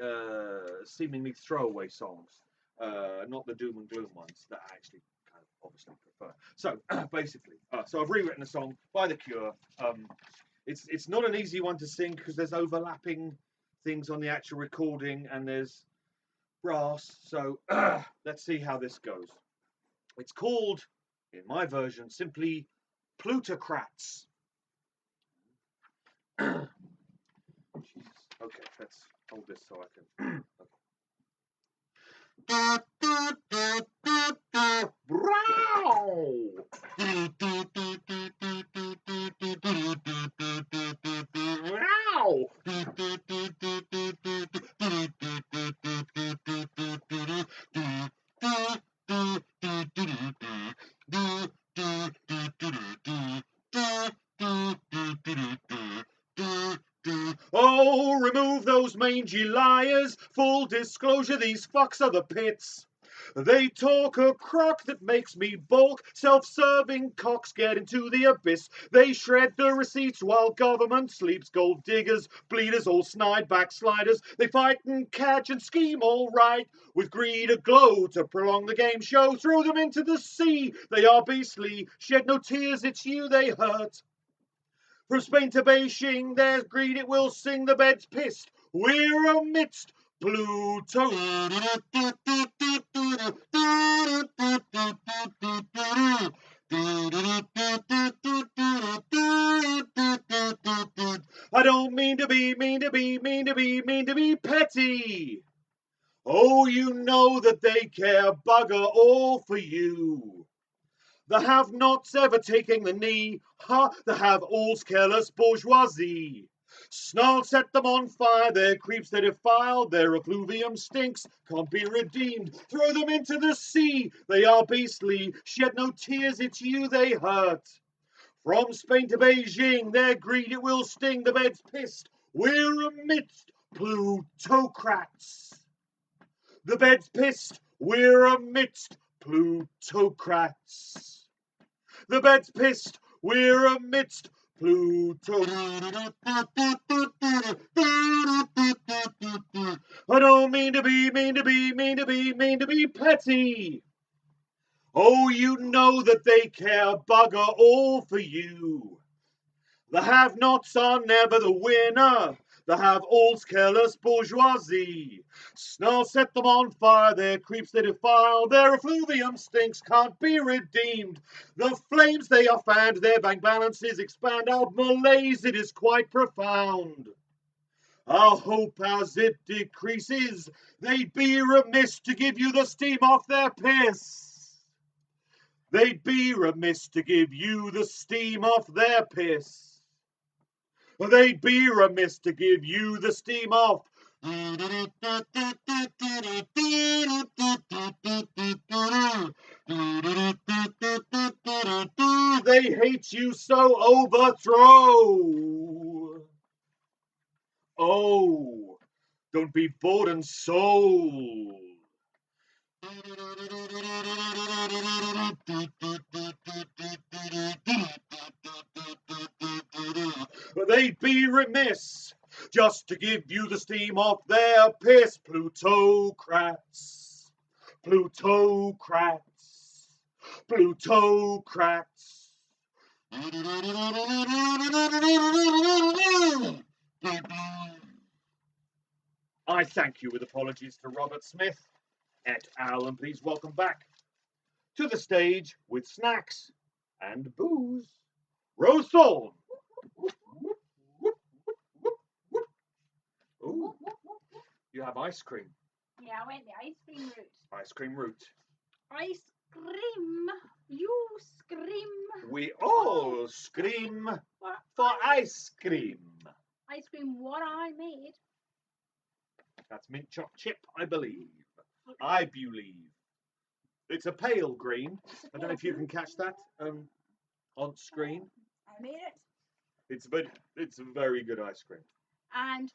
seemingly throwaway songs, not the doom and gloom ones that I actually kind of obviously prefer. So basically, so I've rewritten a song by The Cure. It's not an easy one to sing because there's overlapping things on the actual recording and there's brass. So let's see how this goes. It's called, in my version, simply Plutocrats. Jesus. Okay, let's hold this so I can. Oh, remove those mangy liars. Full disclosure, these fucks are the pits. They talk a crock that makes me balk. Self-serving cocks get into the abyss. They shred the receipts while government sleeps. Gold diggers, bleeders, all snide backsliders. They fight and catch and scheme all right. With greed aglow to prolong the game show. Throw them into the sea. They are beastly. Shed no tears, it's you they hurt. From Spain to Beijing, there's greed, it will sing. The bed's pissed. We're amidst Pluto. I don't mean to be petty. Oh, you know that they care bugger all for you. The have-nots ever taking the knee, the have-alls careless bourgeoisie. Snarl set them on fire, their creeps they defile, their effluvium stinks, can't be redeemed. Throw them into the sea, they are beastly, shed no tears, it's you they hurt. From Spain to Beijing, their greed it will sting, the bed's pissed, we're amidst plutocrats. The bed's pissed, we're amidst plutocrats. The bed's pissed, we're amidst Pluto. I don't mean to be petty. Oh, you know that they care bugger all for you. The have-nots are never the winner. The have-alls careless bourgeoisie. Snarl set them on fire, their creeps they defile, their effluvium stinks can't be redeemed. The flames they are fanned, their bank balances expand, our malaise it is quite profound. Our hope as it decreases, they'd be remiss to give you the steam off their piss. They'd be remiss to give you the steam off their piss. They'd be remiss to give you the steam off. They hate you so overthrow. Oh, don't be bought and sold. They'd be remiss just to give you the steam off their piss. Plutocrats, plutocrats, plutocrats. I thank you with apologies to Robert Smith et al. And please welcome back to the stage with snacks and booze, Rose Thorn. Ooh, you have ice cream. Yeah, I went the ice cream route. Ice cream route. Ice cream. You scream. We all scream for ice cream. Ice cream what I made. That's mint choc chip, I believe. I believe. It's a pale green. I don't know if you can catch that on screen. I made it. It's a very good ice cream. And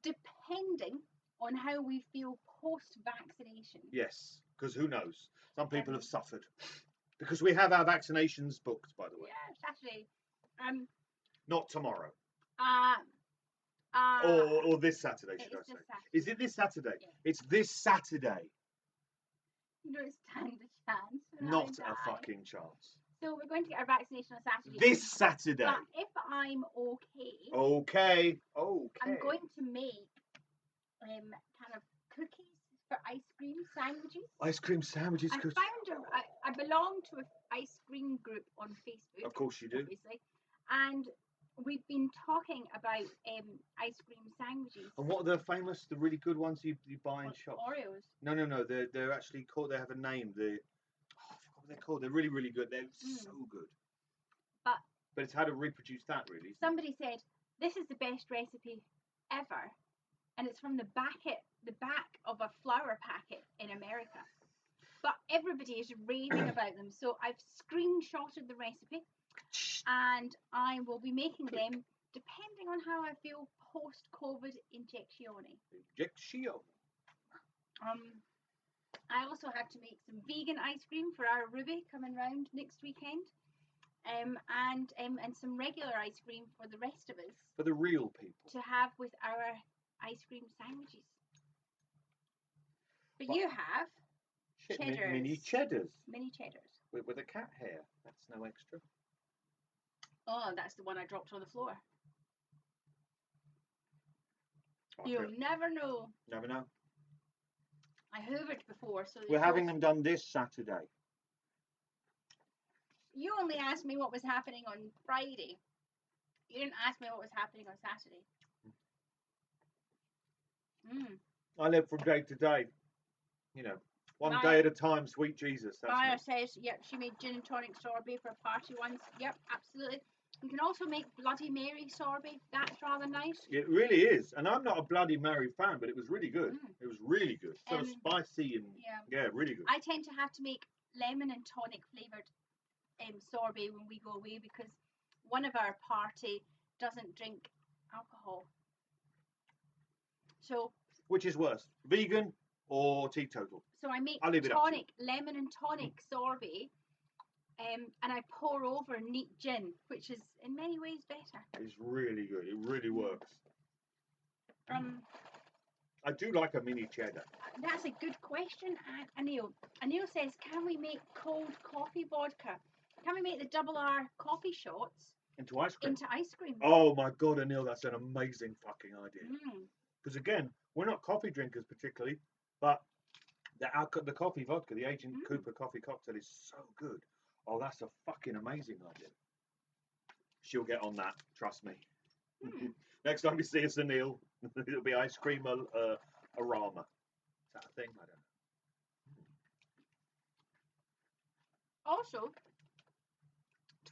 depending on how we feel post-vaccination. Yes, because who knows? Some people have suffered. Because we have our vaccinations booked, by the way. Yeah, Saturday. Not tomorrow. Or this Saturday, should I say? Is it this Saturday? Yeah. It's this Saturday. You don't stand a chance. Not a fucking chance. So we're going to get our vaccination on Saturday. This Saturday. But if I'm okay, Okay. I'm going to make kind of cookies for ice cream sandwiches. Ice cream sandwiches. I Good. found I belong to an ice cream group on Facebook. Of course you do. Obviously, and we've been talking about ice cream sandwiches. And what are the famous, the really good ones you buy in What, shops? Oreos. No. They're actually called. They have a name. I forgot what they're called. They're really, really good. They're so good. But it's how to reproduce that, really. Isn't Somebody said this is the best recipe ever, and it's from the back of a flour packet in America. But everybody is raving about them, so I've screenshotted the recipe, and I will be making them depending on how I feel post-COVID injectione. Injection. I also have to make some vegan ice cream for our Ruby coming round next weekend, and some regular ice cream for the rest of us For the real people. to have with our ice cream sandwiches. But Well, you have Shit, cheddars. mini cheddars. Mini cheddars. With a cat hair. That's no extra. Oh, that's the one I dropped on the floor. I You'll feel- never know. Never know. I hoovered before, so We're having them done this Saturday. You only asked me what was happening on Friday. You didn't ask me what was happening on Saturday. I live from day to day. You know, one Maya- day at a time, sweet Jesus. That's Maya me. says, yep, she made gin and tonic sorbet for a party once. Yep, absolutely. You can also make Bloody Mary sorbet. That's rather nice. It really is. And I'm not a Bloody Mary fan, but it was really good. It was really good. Sort of Um, spicy and yeah, really good. I tend to have to make lemon and tonic flavoured sorbet when we go away because one of our party doesn't drink alcohol. So Which is worse, vegan or teetotal? So I make I'll leave it up to you. lemon and tonic sorbet, and I pour over neat gin, which is in many ways better. It's really good. It really works. I do like a mini cheddar. That's a good question, Anil. Anil says, can we make cold coffee vodka? Can we make the double R coffee shots Into ice cream. into ice cream? Oh my God, Anil, that's an amazing fucking idea. Because again, we're not coffee drinkers particularly, but the coffee vodka, the Agent Cooper coffee cocktail is so good. Oh, that's a fucking amazing idea. She'll get on that, trust me. Next time you see us, Anil, it'll be ice cream arama. Is that a thing? I don't know. Also,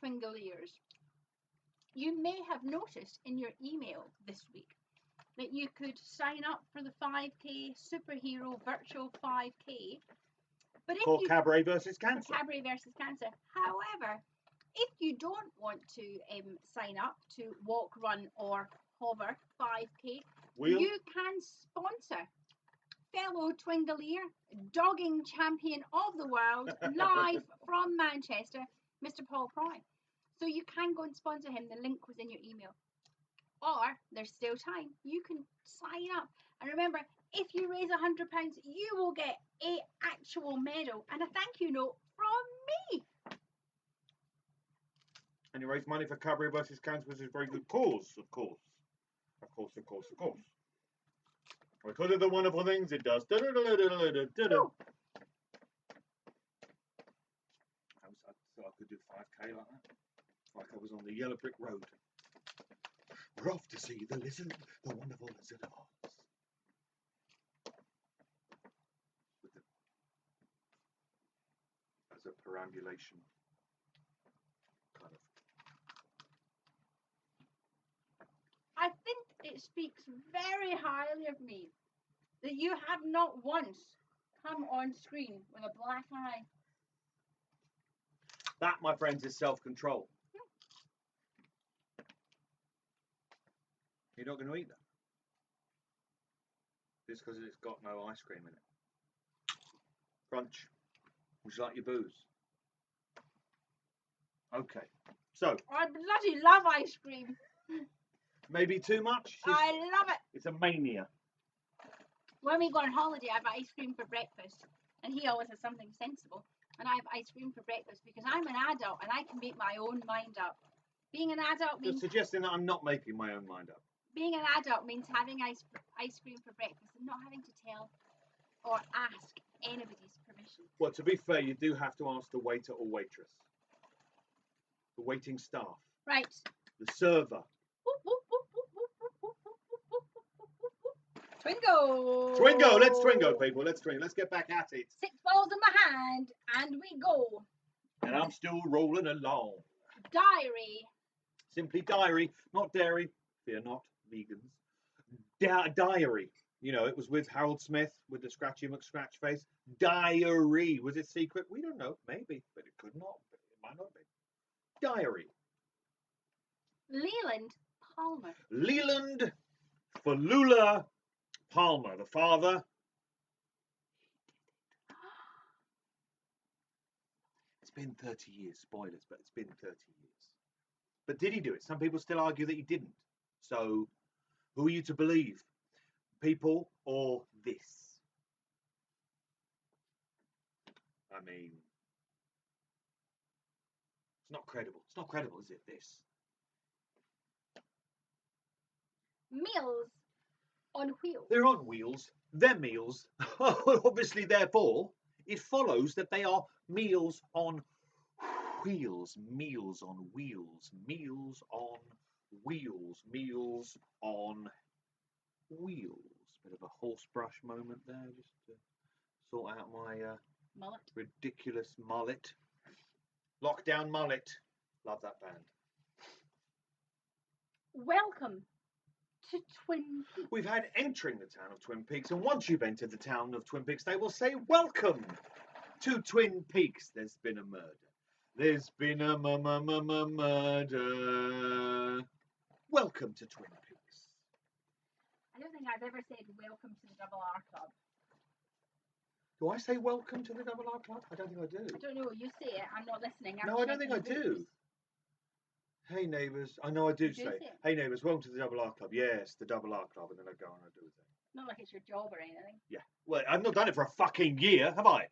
Twingoliers, you may have noticed in your email this week that you could sign up for the 5K superhero virtual 5K. But if For you Cabaret versus Cancer. Cabaret versus Cancer. However, if you don't want to sign up to walk, run, or hover 5K, you can sponsor fellow Twingolier, dogging champion of the world, live from Manchester, Mr. Paul Pry. So you can go and sponsor him. The link was in your email. Or there's still time. You can sign up. And remember, if you raise £100, you will get an actual medal and a thank you note from me. And you raise money for Cabaret versus Cancer, which is a very good cause, of course. Of course. Because of the wonderful things it does. So I could do 5K like that. Like I was on the yellow brick road. We're off to see the lizard, the wonderful Lizard of Oz. As a perambulation kind of. I think it speaks very highly of me that you have not once come on screen with a black eye. That, my friends, is self-control. You're not going to eat that. Just because it's got no ice cream in it. Crunch. Would you like your booze? Okay. So. I bloody love ice cream. Maybe too much? I love it. It's a mania. When we go on holiday, I have ice cream for breakfast. And he always has something sensible. And I have ice cream for breakfast because I'm an adult and I can make my own mind up. Being an adult Just means suggesting that I'm not making my own mind up. being an adult means having ice cream for breakfast and not having to tell or ask anybody's permission. Well, to be fair, you do have to ask the waiter or waitress, the waiting staff, Right. the server. Twingo. Twingo, let's Twingo, people. Let's Twingo. Let's get back at it. 6 balls in my hand, and we go. And I'm still rolling along. Diary. Simply diary, not dairy. Fear not, vegans. Diary. You know, it was with Harold Smith with the Scratchy McScratch face. Diary. Was it secret? We don't know. Maybe, but it could not. It might not be. Diary. Leland Palmer. Leland Falula Palmer, the father. It's been 30 years. Spoilers, but it's been 30 years. But did he do it? Some people still argue that he didn't. So, who are you to believe? People or this? I mean, it's not credible. It's not credible, is it, this? Meals on wheels. They're on wheels. They're meals. Obviously, therefore, it follows that they are meals on wheels. Meals on wheels. Meals on wheels. Meals on wheels. Bit of a horse brush moment there, just to sort out my Mullet. ridiculous mullet. Lockdown mullet. Love that band. Welcome to Twin Peaks. We've had entering the town of Twin Peaks, and once you've entered the town of Twin Peaks, they will say, welcome to Twin Peaks. There's been a murder. There's been a murder. Welcome to Twin Peaks. I don't think I've ever said welcome to the Double R Club. Do I say welcome to the Double R Club? I don't think I do. I don't know. You say it. I'm not listening. I'm No, I don't think I checking the do. books. Hey neighbours, I know I do You do say, say it. hey neighbours, welcome to the Double R Club. Yes, the Double R Club, and then I go on and do it. Not like it's your job or anything. Yeah, well, I've not done it for a fucking year, have I?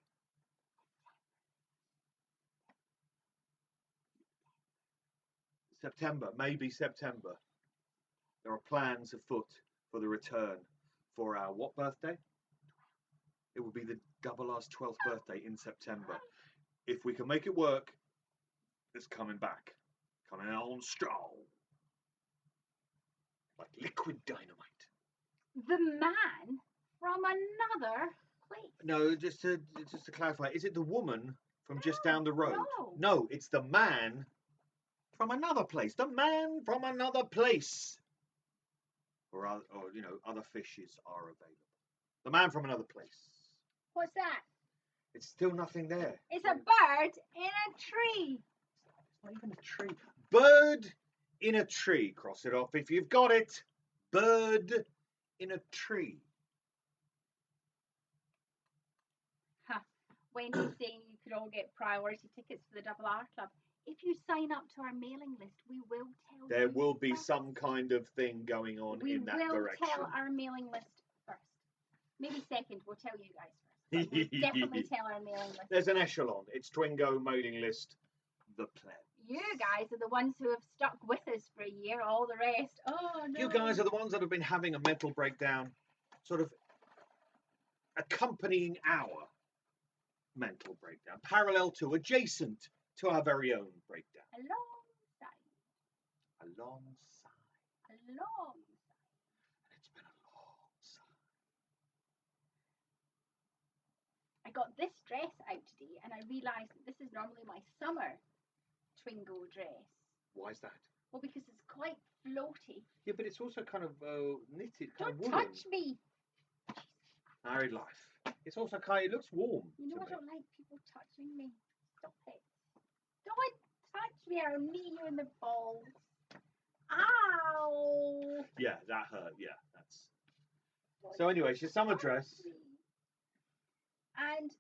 September, maybe September. There are plans afoot for the return for our what birthday? It will be the Double R's 12th birthday in September. If we can make it work, it's coming back. Coming on strong. Like liquid dynamite. The man from another place. No, just to clarify, is it the woman from just down the road? No. No, it's the man from another place. The man from another place. Or you know, other fishes are available. The man from another place. What's that? It's still nothing there. It's a bird in a tree. It's not even a tree. Bird in a tree. Cross it off if you've got it. Bird in a tree. Wendy's saying you could all get priority tickets for the Double R Club. If you sign up to our mailing list, we will tell you. There will be first. some kind of thing going on in that direction. We will tell our mailing list first. Maybe second, we'll tell you guys first. But we'll definitely tell our mailing list. There's an echelon. It's Twingo mailing list, the pleb. You guys are the ones who have stuck with us for a year. All the rest, oh no. You guys are the ones that have been having a mental breakdown, sort of accompanying our mental breakdown, parallel to, adjacent to our very own breakdown. Alongside. Alongside. It's been a long sigh. I got this dress out today and I realised that this is normally my summer Twingo dress. Why is that? Well, because it's quite floaty. Yeah, but it's also kind of knitted, kind Don't of woolen. touch me. Married life. It's also kind of, it looks warm. You know to I me. don't like people touching me. Stop it. Don't touch me. I'll knee you in the balls. Ow. Yeah, that hurt. Yeah, that's. Don't So anyway, it's your summer touch dress. me. And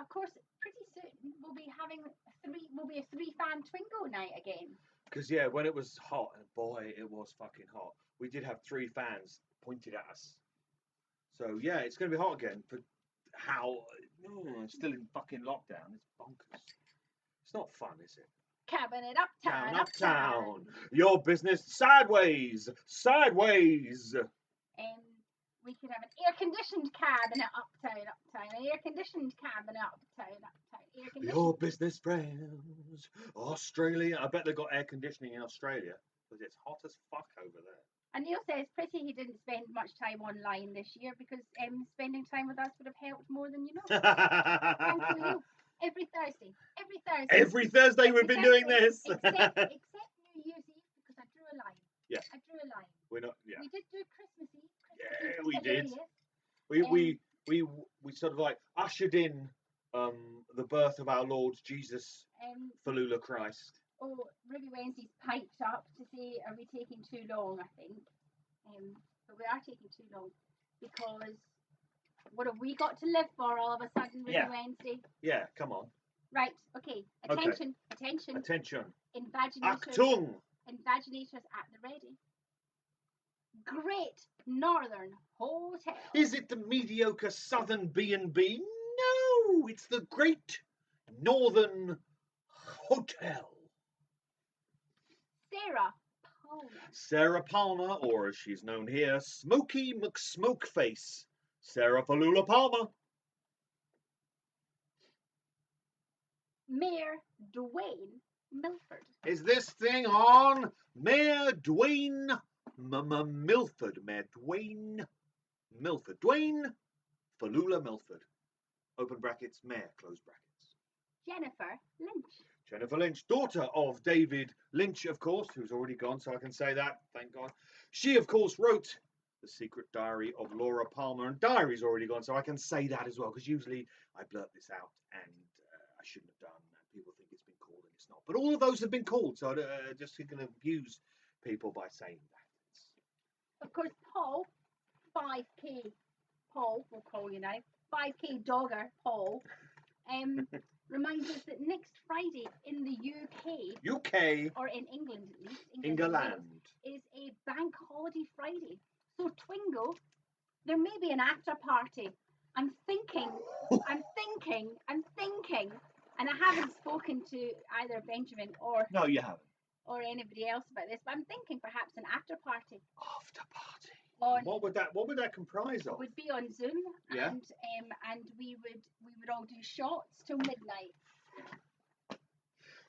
of course, pretty soon we'll be having a 3-fan Twingo night again. Because yeah, when it was hot, and boy, it was fucking hot. We did have 3 fans pointed at us. So yeah, it's going to be hot again. For how? Still in fucking lockdown. It's bonkers. It's not fun, is it? cabbing it uptown, Down, uptown. Your business sideways, sideways. We could have an air-conditioned cabinet uptown, an air-conditioned cabinet uptown, air-conditioned. Your business friends, Australia. I bet they've got air conditioning in Australia because it's hot as fuck over there. And Neil says, pretty he didn't spend much time online this year because spending time with us would have helped more than you know. Thank you, Neil. Every Thursday. Every Thursday we've been doing this. Except New Year's Eve because I drew a line. Yeah. I drew a line. We're not. Yeah. We did do Christmas Eve. Yeah, we did. 30th. We sort of like ushered in the birth of our Lord Jesus, Falula Christ. Oh, Ruby Wednesday's piped up to say, are we taking too long, I think. But we are taking too long because what have we got to live for all of a sudden, Ruby Wednesday? Yeah, come on. Right, okay. Attention. Invaginators. Achtung! Invaginators at the ready. Great Northern Hotel. Is it the mediocre Southern B&B? No, it's the Great Northern Hotel. Sarah Palmer. Sarah Palmer, or as she's known here, Smokey McSmokeface. Sarah Falula Palmer. Mayor Dwayne Milford. Is this thing on? Mayor Dwayne Milford. Mayor Dwayne Milford. Dwayne Falula Milford. Open brackets, Mayor, close brackets. Jennifer Lynch. Jennifer Lynch, daughter of David Lynch, of course, who's already gone, so I can say that, thank God. She, of course, wrote The Secret Diary of Laura Palmer, and Diary's already gone, so I can say that as well, because usually I blurt this out, and I shouldn't have done, and people think it's been called, and it's not. But all of those have been called, so I just going to abuse people by saying that. Of course, Paul, 5K Paul, we'll call you now, 5K Dogger Paul, reminds us that next Friday in the UK, or in England at least, England, is a bank holiday Friday. So Twingo, there may be an after party. I'm thinking, and I haven't spoken to either Benjamin or no, you haven't, or anybody else about this, but I'm thinking perhaps an after party. After party. What would that comprise of? Would be on Zoom, yeah. and we would all do shots till midnight.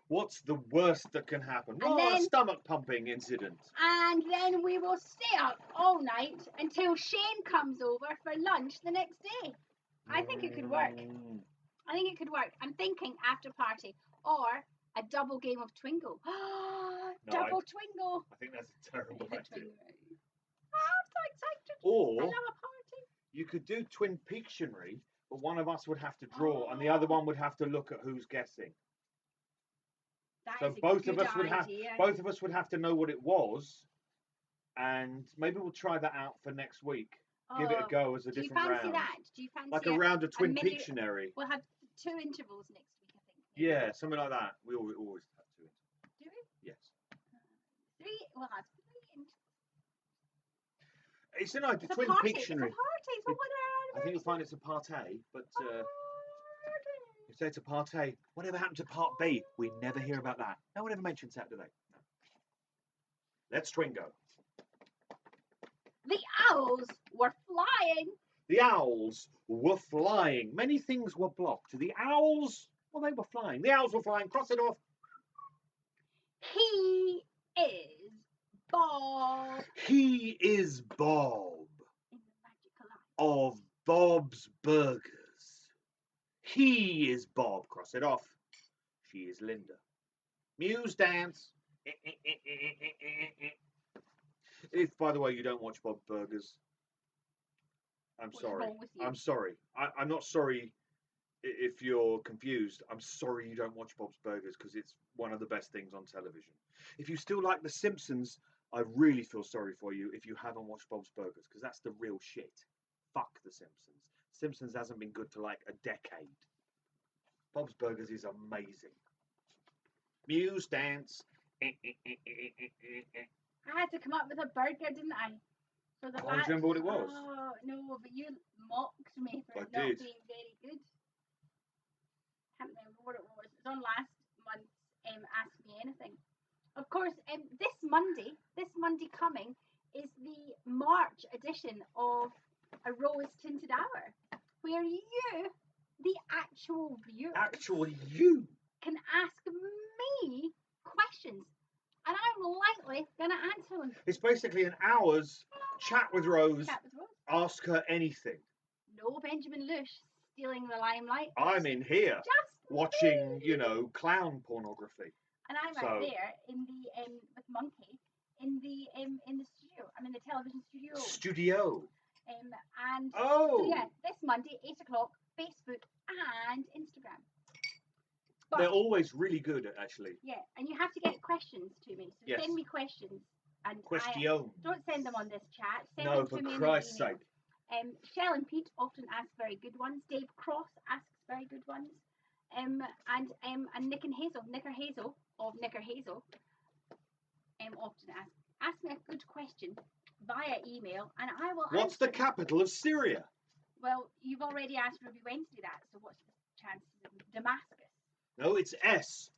What's the worst that can happen? A stomach pumping incident. And then we will stay up all night until Shane comes over for lunch the next day. I think it could work. I'm thinking after party or a double game of Twingo. Twingo. I think that's a terrible idea. I'm so excited. Or I love a party. You could do Twin Pictionary, but one of us would have to draw and the other one would have to look at who's guessing. So both of us would have to know what it was, and maybe we'll try that out for next week. Give it a go as a different round. Do you fancy that? Do you fancy like a round of Twin Pictionary? We'll have 2 intervals next week, I think. Yeah, something like that. We always have 2 intervals. Do we? Yes. 3. We'll have 3 intervals. It's an idea. Twin Pictionary. It's a party. So I think you'll find it's a party, but you say it's a party. Whatever happened to part B? We never hear about that. No one ever mentions that, do they? No. Let's Twingo. The owls were flying. The owls were flying. Many things were blocked. The owls, well, they were flying. The owls were flying. Cross it off. He is Bob. He is Bob. In the magical eye. Of Bob's Burgers. He is Bob. Cross it off. She is Linda. Muse dance. If, by the way, you don't watch Bob's Burgers, I'm sorry. I'm sorry. I'm not sorry if you're confused. I'm sorry you don't watch Bob's Burgers because it's one of the best things on television. If you still like The Simpsons, I really feel sorry for you if you haven't watched Bob's Burgers because that's the real shit. Fuck The Simpsons. Simpsons hasn't been good for like a decade. Bob's Burgers is amazing. Muse dance. I had to come up with a burger, didn't I? So I don't remember what it was. Oh, no, but you mocked me for it not being very good. Can't remember what it was. It was on last month's Ask Me anything. Of course, this Monday coming, is the March edition of A Rose Tinted Hour, where you, the actual viewer, you, can ask me questions, and I'm likely going to answer them. it's basically an hour's chat with Rose. Chat with Rose. Ask her anything. No Benjamin Lush stealing the limelight. I'm in here Just watching, me. clown pornography. And I'm out there in the with Monkey in the studio. I'm in the television studio. And so yeah, this Monday, 8 o'clock, Facebook and Instagram. But, they're always really good, actually. Yeah, and you have to get questions to me. So Yes. send me questions. And Questions. Don't send them on this chat. Send No, them for to me Christ's in an email. sake. Shell and Pete often ask very good ones. Dave Cross asks very good ones. And Nick and Hazel, Nicker Hazel often ask me a good question via email, and I will What's answer the capital of Syria? Well, you've already asked Ruby Wednesday that, so what's the chances of Damascus? No, it's S.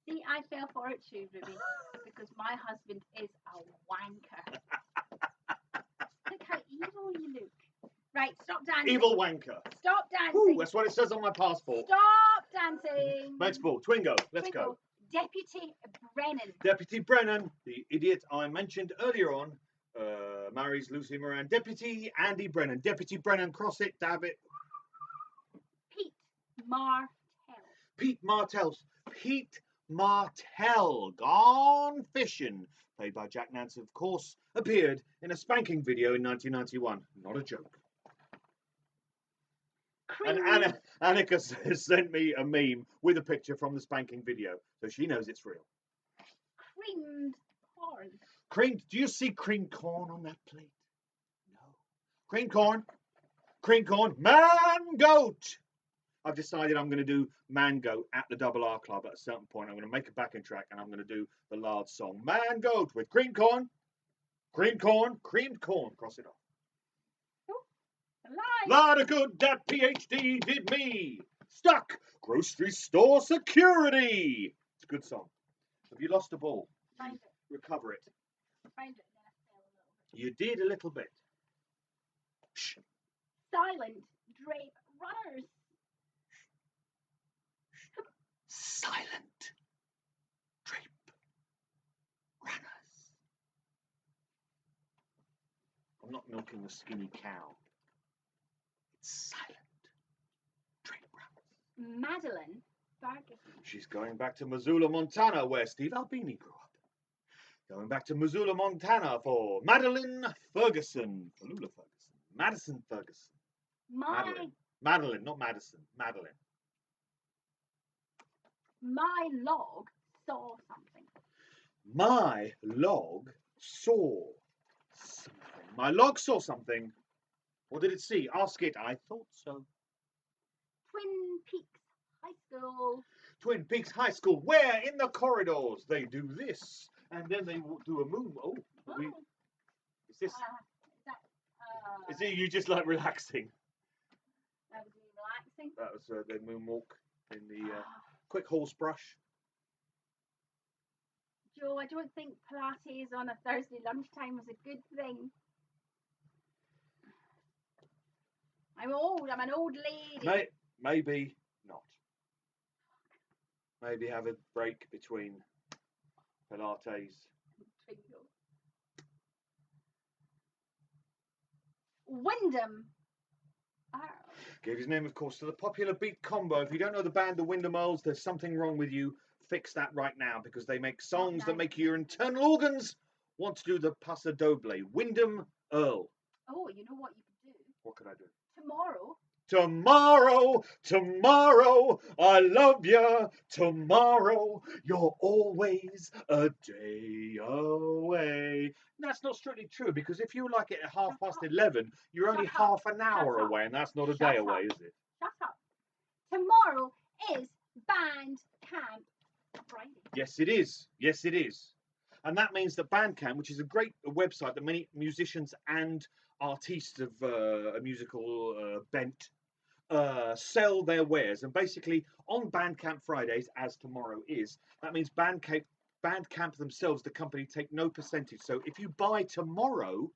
See, I fell for it too, Ruby, because my husband is a wanker. Look how evil you look. Right, stop dancing. Evil wanker. Stop dancing. Ooh, that's what it says on my passport. Stop dancing. Baseball. Twingo. Let's go. Deputy Brennan. Deputy Brennan, the idiot I mentioned earlier on, marries Lucy Moran. Deputy Andy Brennan. Deputy Brennan, cross it, dab it. Pete Martell. Pete Martell. Pete Martell, gone fishing, played by Jack Nance, of course, appeared in a spanking video in 1991. Not a joke. And Annika has sent me a meme with a picture from the spanking video, so she knows it's real. Creamed corn. Creamed, do you see creamed corn on that plate? No. Creamed corn. Creamed corn. Man goat. I've decided I'm going to do Man Goat at the Double R Club at a certain point. I'm going to make a backing track and I'm going to do the Lard song. Man Goat with creamed corn. Creamed corn. Creamed corn. Cross it off. Lot of good that PhD did me. Stuck. Grocery store security. It's a good song. Have you lost a ball? Find it. Recover it. Find it. Then I fell a little bit. You did a little bit. Shh. Silent drape runners. Silent drape runners. I'm not milking the skinny cow. It's silent drape runners. Madeline Ferguson. She's going back to Missoula, Montana, where Steve Albini grew up. Going back to Missoula, Montana for Madeline Ferguson. Tallulah Ferguson. Madison Ferguson. Madeline, not Madison. Madeline. My log saw something. My log saw something. My log saw something. What did it see? Ask it. I thought so. Twin Peaks High School. Twin Peaks High School. Where in the corridors they do this, and then they do a moon. Oh, is this? Is it you just like relaxing? That was me relaxing. That was the moonwalk in the quick horse brush. Joe, I don't think Pilates on a Thursday lunchtime was a good thing. I'm old. I'm an old lady. Maybe not. Maybe have a break between Pilates. Twingo. Wyndham. Gave his name, of course, to the popular beat combo. If you don't know the band, the Wyndham Earls, there's something wrong with you. Fix that right now, because they make songs that make your internal organs want to do the paso doble. Wyndham Earl. Oh, you know what you could do? What could I do? Tomorrow, I love ya. Tomorrow, you're always a day away. That's not strictly true, because if you like it at 11:30, you're only half an hour away, and that's not a day away, is it? Shut up. Tomorrow is Band Camp Friday. Yes, it is. Yes, it is. And that means that Bandcamp, which is a great website that many musicians and artists of a musical bent sell their wares. And basically, on Bandcamp Fridays, as tomorrow is, that means Bandcamp themselves, the company, take no percentage. So if you buy tomorrow,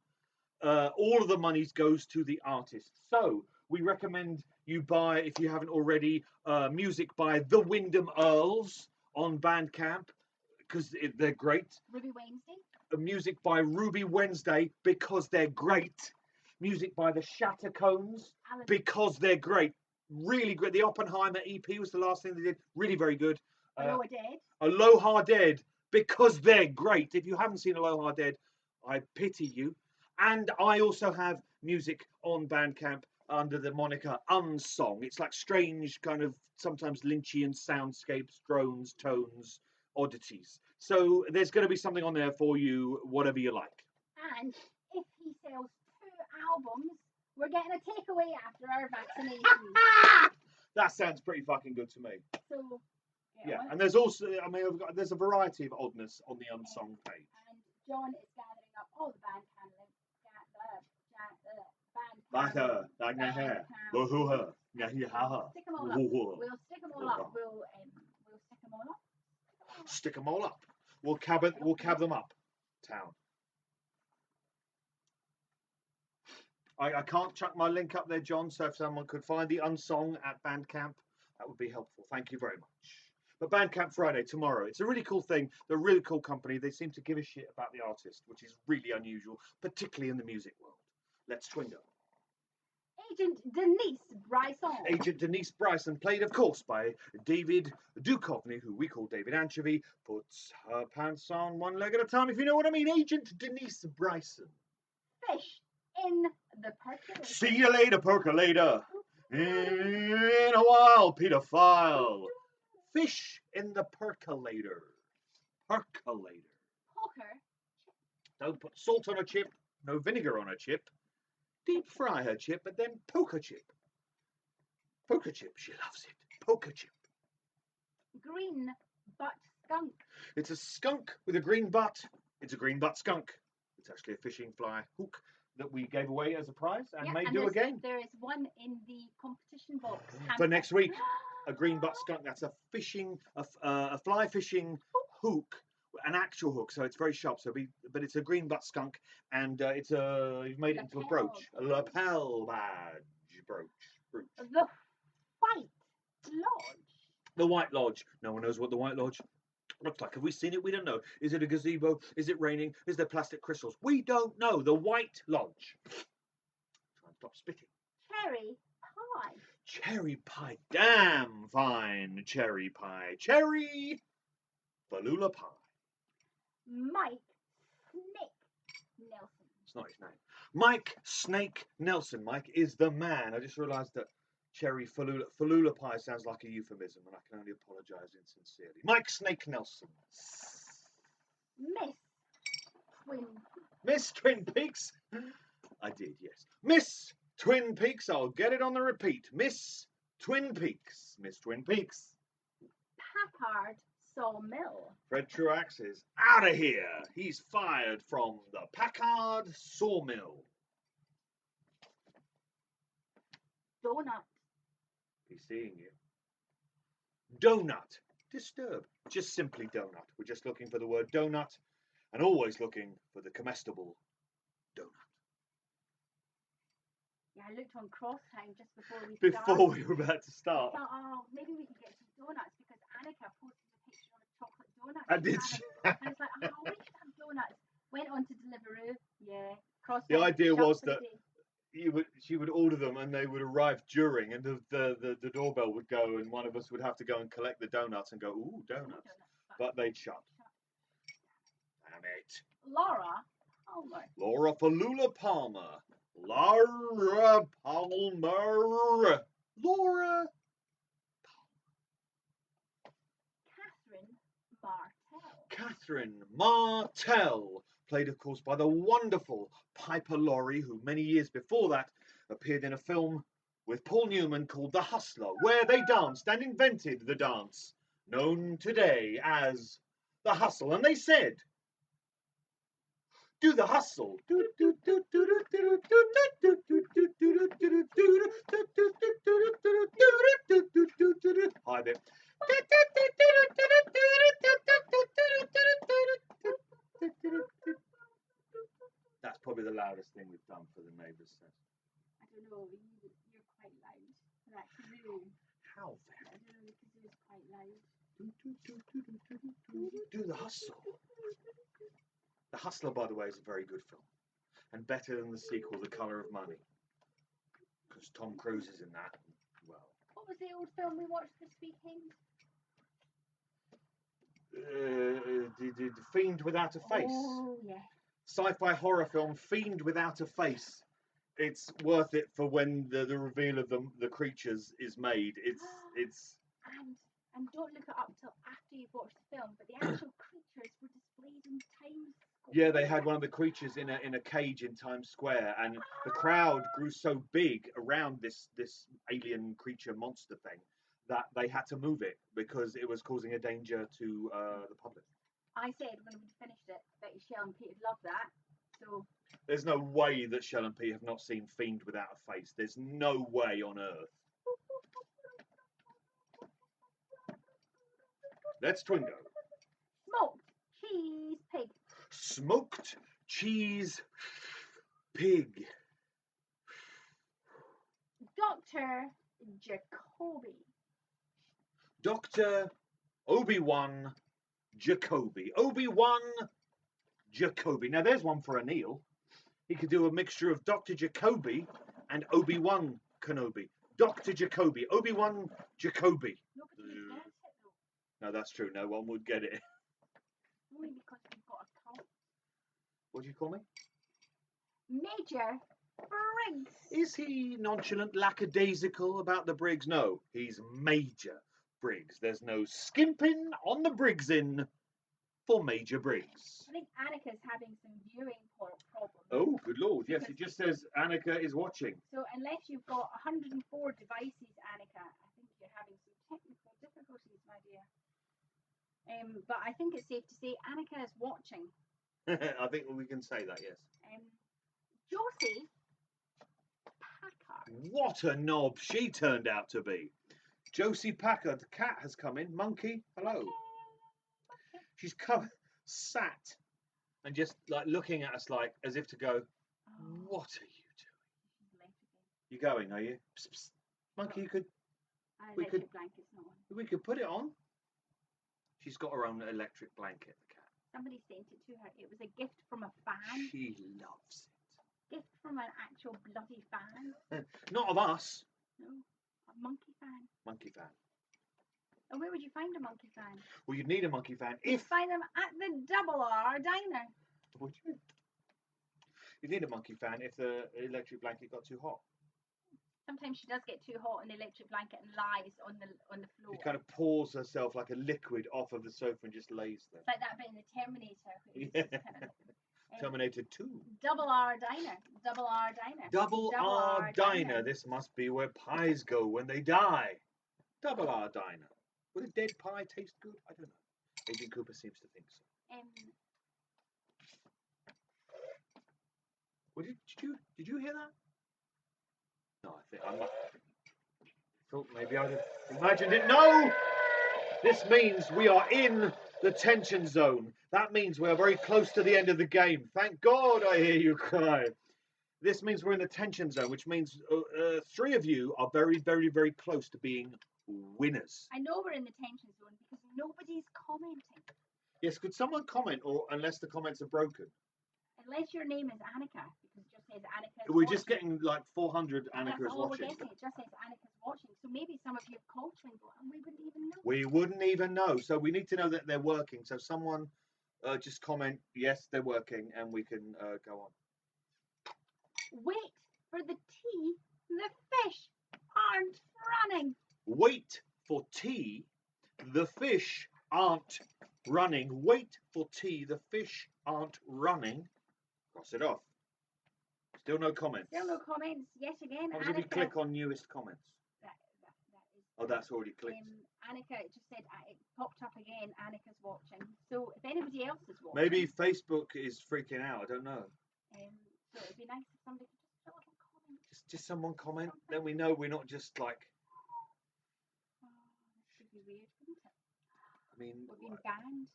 all of the money goes to the artist. So we recommend you buy, if you haven't already, music by the Wyndham Earls on Bandcamp, because they're great. Ruby Wednesday. Music by Ruby Wednesday, because they're great. Music by the Shattercones, because they're great. Really great. The Oppenheimer EP was the last thing they did. Really very good. Aloha Dead. Aloha Dead, because they're great. If you haven't seen Aloha Dead, I pity you. And I also have music on Bandcamp under the moniker Unsong. It's like strange, kind of sometimes Lynchian soundscapes, drones, tones, oddities. So there's going to be something on there for you, whatever you like. And if he sells 2 albums, we're getting a takeaway after our vaccination. That sounds pretty fucking good to me. So, yeah, and there's also, I mean, there's a variety of oddness on the Unsong page. And John is gathering up all the band handling. Stick them all up. We'll stick them all up. Stick them all up. We'll cab them up. Town. I can't chuck my link up there, John. So if someone could find the Unsong at Bandcamp, that would be helpful. Thank you very much. But Bandcamp Friday tomorrow. It's a really cool thing. They're a really cool company. They seem to give a shit about the artist, which is really unusual, particularly in the music world. Let's Twingo. Agent Denise Bryson. Agent Denise Bryson, played, of course, by David Duchovny, who we call David Anchovy, puts her pants on one leg at a time, if you know what I mean. Agent Denise Bryson. Fish in the percolator. See you later, percolator. In a while, pedophile. Fish in the percolator. Percolator. Poker. Don't put salt on a chip, no vinegar on a chip. Deep fry her chip, but then poker chip. Poker chip, she loves it. Poker chip. Green butt skunk. It's a skunk with a green butt. It's a green butt skunk. It's actually a fishing fly hook that we gave away as a prize and may do again. There is one in the competition box. For next week. A green butt skunk. That's a fly fishing hook, an actual hook. So it's very sharp. But it's a green butt skunk, and you've made it into a brooch, a lapel badge brooch. The White Lodge. The White Lodge. No one knows what the White Lodge looks like. Have we seen it? We don't know. Is it a gazebo? Is it raining? Is there plastic crystals? We don't know. The White Lodge. Try and stop spitting. Cherry pie. Cherry pie. Damn fine cherry pie. Cherry Falula pie. Mike Snake Nelson. It's not his name. Mike Snake Nelson. Mike is the man. I just realised that cherry falula pie sounds like a euphemism, and I can only apologise insincerely. Mike Snake Nelson. Miss Twin Peaks. I did, yes. Miss Twin Peaks. I'll get it on the repeat. Miss Twin Peaks. Miss Twin Peaks. Packard Sawmill. Fred Truax is out of here. He's fired from the Packard Sawmill. Donut. He's seeing you. Donut. Disturb. Just simply donut. We're just looking for the word donut and always looking for the comestible donut. Yeah, I looked on Crosstime just before we Before we were about to start. I thought, oh, maybe we could get some donuts because Annika posted a picture of a chocolate donut. I did. And I was like, oh, we should have donuts. Went on to Deliveroo. Yeah. The idea was that she would order them and they would arrive during, and the doorbell would go and one of us would have to go and collect the donuts and go, ooh, donuts. But they'd shut. Damn it. Laura Palmer. Laura Falula Palmer. Laura Palmer. Laura. Catherine Martell. Played, of course, by the wonderful Piper Laurie, who many years before that appeared in a film with Paul Newman called The Hustler, where they danced and invented the dance known today as the hustle. And they said, Do the hustle. High bit. That's probably the loudest thing we've done for the neighbours. I don't know. You're quite loud for that kazoo. How I don't know. The kazoo is quite loud. Do the hustle. The Hustler, by the way, is a very good film, and better than the sequel, The Colour of Money, because Tom Cruise is in that. Well, What was the old film we watched this weekend? the Fiend Without a Face. Oh yeah. Sci-fi horror film, Fiend Without a Face. It's worth it for when the reveal of the creatures is made. It's. And don't look it up till after you've watched the film. But the actual creatures were displayed in Times Square. Yeah, they had one of the creatures in a cage in Times Square, and the crowd grew so big around this alien creature monster thing that they had to move it because it was causing a danger to the public. I said when we finished it that Shell and Pete would love that. So There's no way that Shell and Pete have not seen Fiend Without a Face. There's no way on earth. Let's Twingo. smoked cheese pig. Smoked cheese pig. Dr. Jacoby. Dr. Obi-Wan Jacoby. Obi-Wan Jacoby. Now there's one for Anil. He could do a mixture of Dr. Jacoby and Obi-Wan Kenobi. Dr. Jacoby. Obi-Wan Jacoby. Nobody gets it though. No, that's true. No one would get it. Only because we've got a cult. What do you call me? Major Briggs. Is he nonchalant, lackadaisical about the Briggs? No, he's Major Briggs. There's no skimping on the Briggsin for Major Briggs. I think Annika's having some viewing problems. Oh, good lord. Yes, it just says Annika is watching. So unless you've got 104 devices, Annika, I think you're having some technical difficulties, my dear. But I think it's safe to say Annika is watching. I think we can say that, yes. Josie Packard. What a knob she turned out to be. Josie Packard, the cat has come in. Monkey, hello. Okay. She's sat and just like looking at us like as if to go, what are you doing? You're going, are you? Psst, psst. Monkey, you could. We could. Blanket's not on. We could put it on. She's got her own electric blanket, the cat. Somebody sent it to her. It was a gift from a fan. She loves it. Gift from an actual bloody fan. Not of us. No, a monkey fan. Monkey fan. And where would you find a monkey fan? Well, you'd need a monkey fan You'd if. find them at the Double R Diner. Would you? You'd need a monkey fan if the electric blanket got too hot. Sometimes she does get too hot in the electric blanket and lies on the floor. She kind of pours herself like a liquid off of the sofa and just lays there. It's like that bit in the Terminator. Where it's Yeah. just kind of, Terminator 2. Double R Diner. Double R Diner. Double R Diner. This must be where pies go when they die. Double R Diner. Would a dead pie taste good? I don't know. Agent Cooper seems to think so. What did you hear that? No, I think I thought maybe I'd have imagined it. No! This means we are in the tension zone. That means we are very close to the end of the game. Thank God I hear you cry. This means we're in the tension zone, which means three of you are very, very, very close to being winners. I know we're in the tension zone because nobody's commenting. Yes, could someone comment, or unless the comments are broken? Unless your name is Annika, because it just says Annika is We're watching. just getting like 400 Annikas That's all watching. we're getting. It just says Annika's watching. So maybe some of you have called Twingo and we wouldn't even know. We wouldn't even know. So we need to know that they're working. So someone just comment, yes, they're working, and we can go on. Wait for the tea. The fish aren't running. Wait for tea. The fish aren't running. Wait for tea. The fish aren't running. Cross it off. Still no comments. Still no comments yet again. How does it Annika, click on newest comments? that Oh, that's already clicked. Annika just said it popped up again. Annika's watching. So if anybody else is watching, Maybe Facebook is freaking out. I don't know. So it'd be nice if somebody could just put a little comment. Just someone comment. Then we know we're not just like. Oh, this would be weird, wouldn't it? I mean. We're being banned.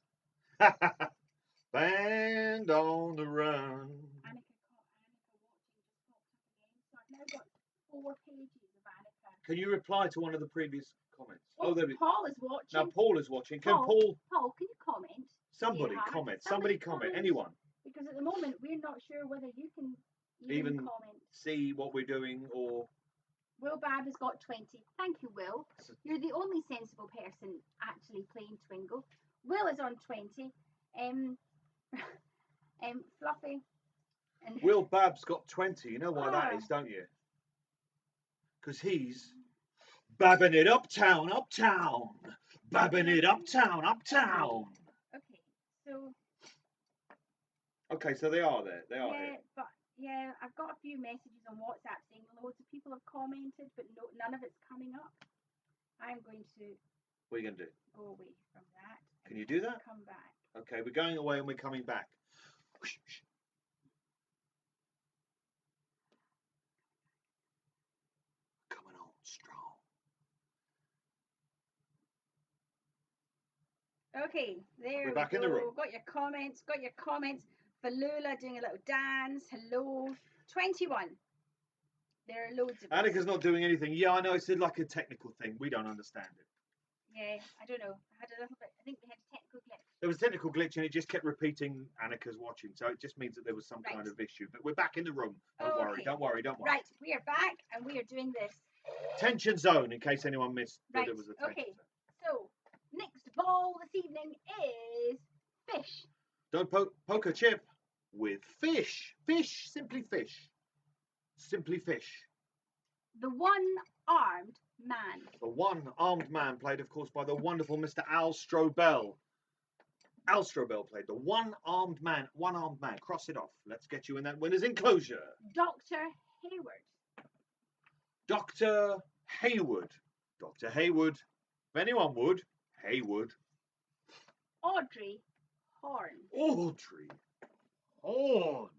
Band on the run. Annika watching just popped up again. So I've now got 4 pages of Annika. Can you reply to one of the previous comments? Oh, there we go. Paul is watching. Now Paul is watching. Can Paul? Paul, can you comment? Somebody comment. Somebody comment. Anyone. Because at the moment we're not sure whether you can even comment. See what we're doing or. Will Bab has got 20. Thank you, Will. You're the only sensible person actually playing Twingo. Will is on 20. Fluffy. And Will Bab's got 20. You know why that is, don't you? Because he's babbing it uptown, uptown. Babbing it uptown, uptown. Okay, so. Okay, so they are there. They are here. But yeah, I've got a few messages on WhatsApp saying loads of people have commented, but none of it's coming up. I'm going to. What are you going to do? Go away from that. Can you do that? Come back. Okay, we're going away and we're coming back. Coming on strong. Okay, there we're back in the room. Got your comments. Falula doing a little dance. Hello. 21. There are loads of Annika's not doing anything. Yeah, I know. It's like a technical thing. We don't understand it. Yeah, I don't know. I had a little bit. I think we had a technical glitch. There was a technical glitch and it just kept repeating Annika's watching. So it just means that there was some kind of issue. But we're back in the room. Don't worry. Right, we are back and we are doing this. Tension zone, in case anyone missed that it was a tension zone. So, next ball this evening is fish. Don't poke a chip with fish. Fish, simply fish. Simply fish. The one-armed man. The one-armed man, played, of course, by the wonderful Mr. Al Strobel. Al Strobel played the one-armed man. One-armed man. Cross it off. Let's get you in that winner's enclosure. Dr. Hayward. Dr. Hayward. Dr. Hayward. If anyone would, Hayward. Audrey Horn. Audrey Horn.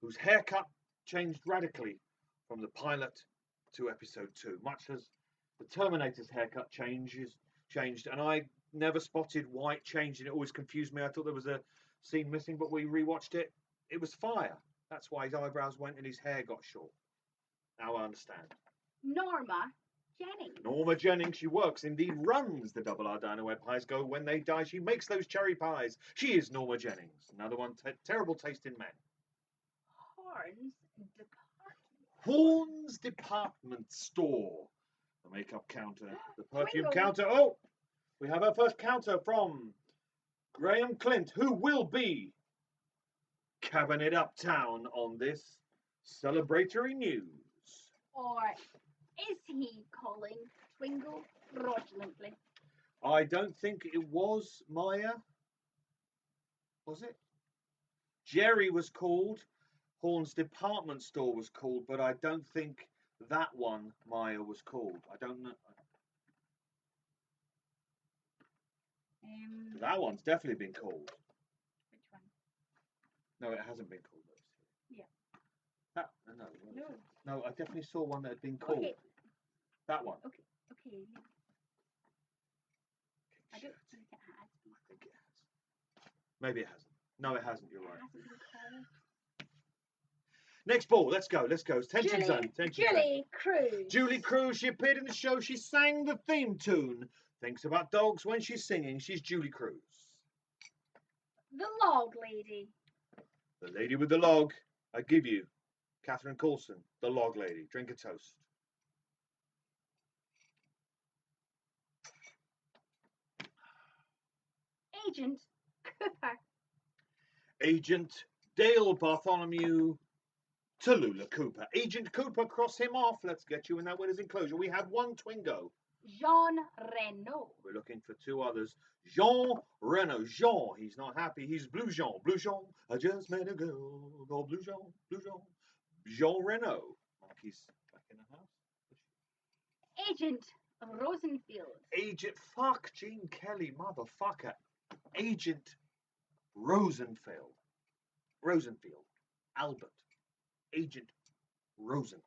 Whose haircut changed radically from the pilot to episode 2, much as the Terminator's haircut changed, and I never spotted why it changed, and it always confused me. I thought there was a scene missing, but we rewatched it. It was fire. That's why his eyebrows went and his hair got short. Now I understand. Norma Jennings. Norma Jennings, she works, indeed runs the Double R Diner where pies go when they die. She makes those cherry pies. She is Norma Jennings. Another one, terrible taste in men. Horn's Department Store. The makeup counter, the perfume counter. Oh, we have our first counter from Graham Clint, who will be Cabinet Uptown on this celebratory news. Or is he calling Twingo fraudulently? I don't think it was Maya. Was it? Jerry was called. Horn's Department Store was called, but I don't think that one Maya was called. I don't know. That one's definitely been called. Which one? No, it hasn't been called. Yeah. No, I definitely saw one that had been called. Okay. That one. Okay. I don't think it has. I think it has. Maybe it hasn't. No, it hasn't. You're right. It hasn't been called. Next ball. Let's go. Tension zone. Julie Cruz. Julie Cruz. She appeared in the show. She sang the theme tune. Thinks about dogs when she's singing. She's Julie Cruz. The log lady. The lady with the log. I give you Catherine Coulson, the log lady. Drink a toast. Agent Cooper. Agent Dale Bartholomew Tallulah Cooper. Agent Cooper, cross him off. Let's get you in that winner's enclosure. We have one Twingo. Jean Reno. We're looking for 2 others. Jean Reno. Jean, he's not happy. He's Blue Jean. Blue Jean, I just met a girl called Blue Jean. Blue Jean. Jean Reno. Monkey's back in the house. Agent Rosenfield. Agent, fuck Gene Kelly, motherfucker. Agent Rosenfield. Albert. Agent Rosenfield.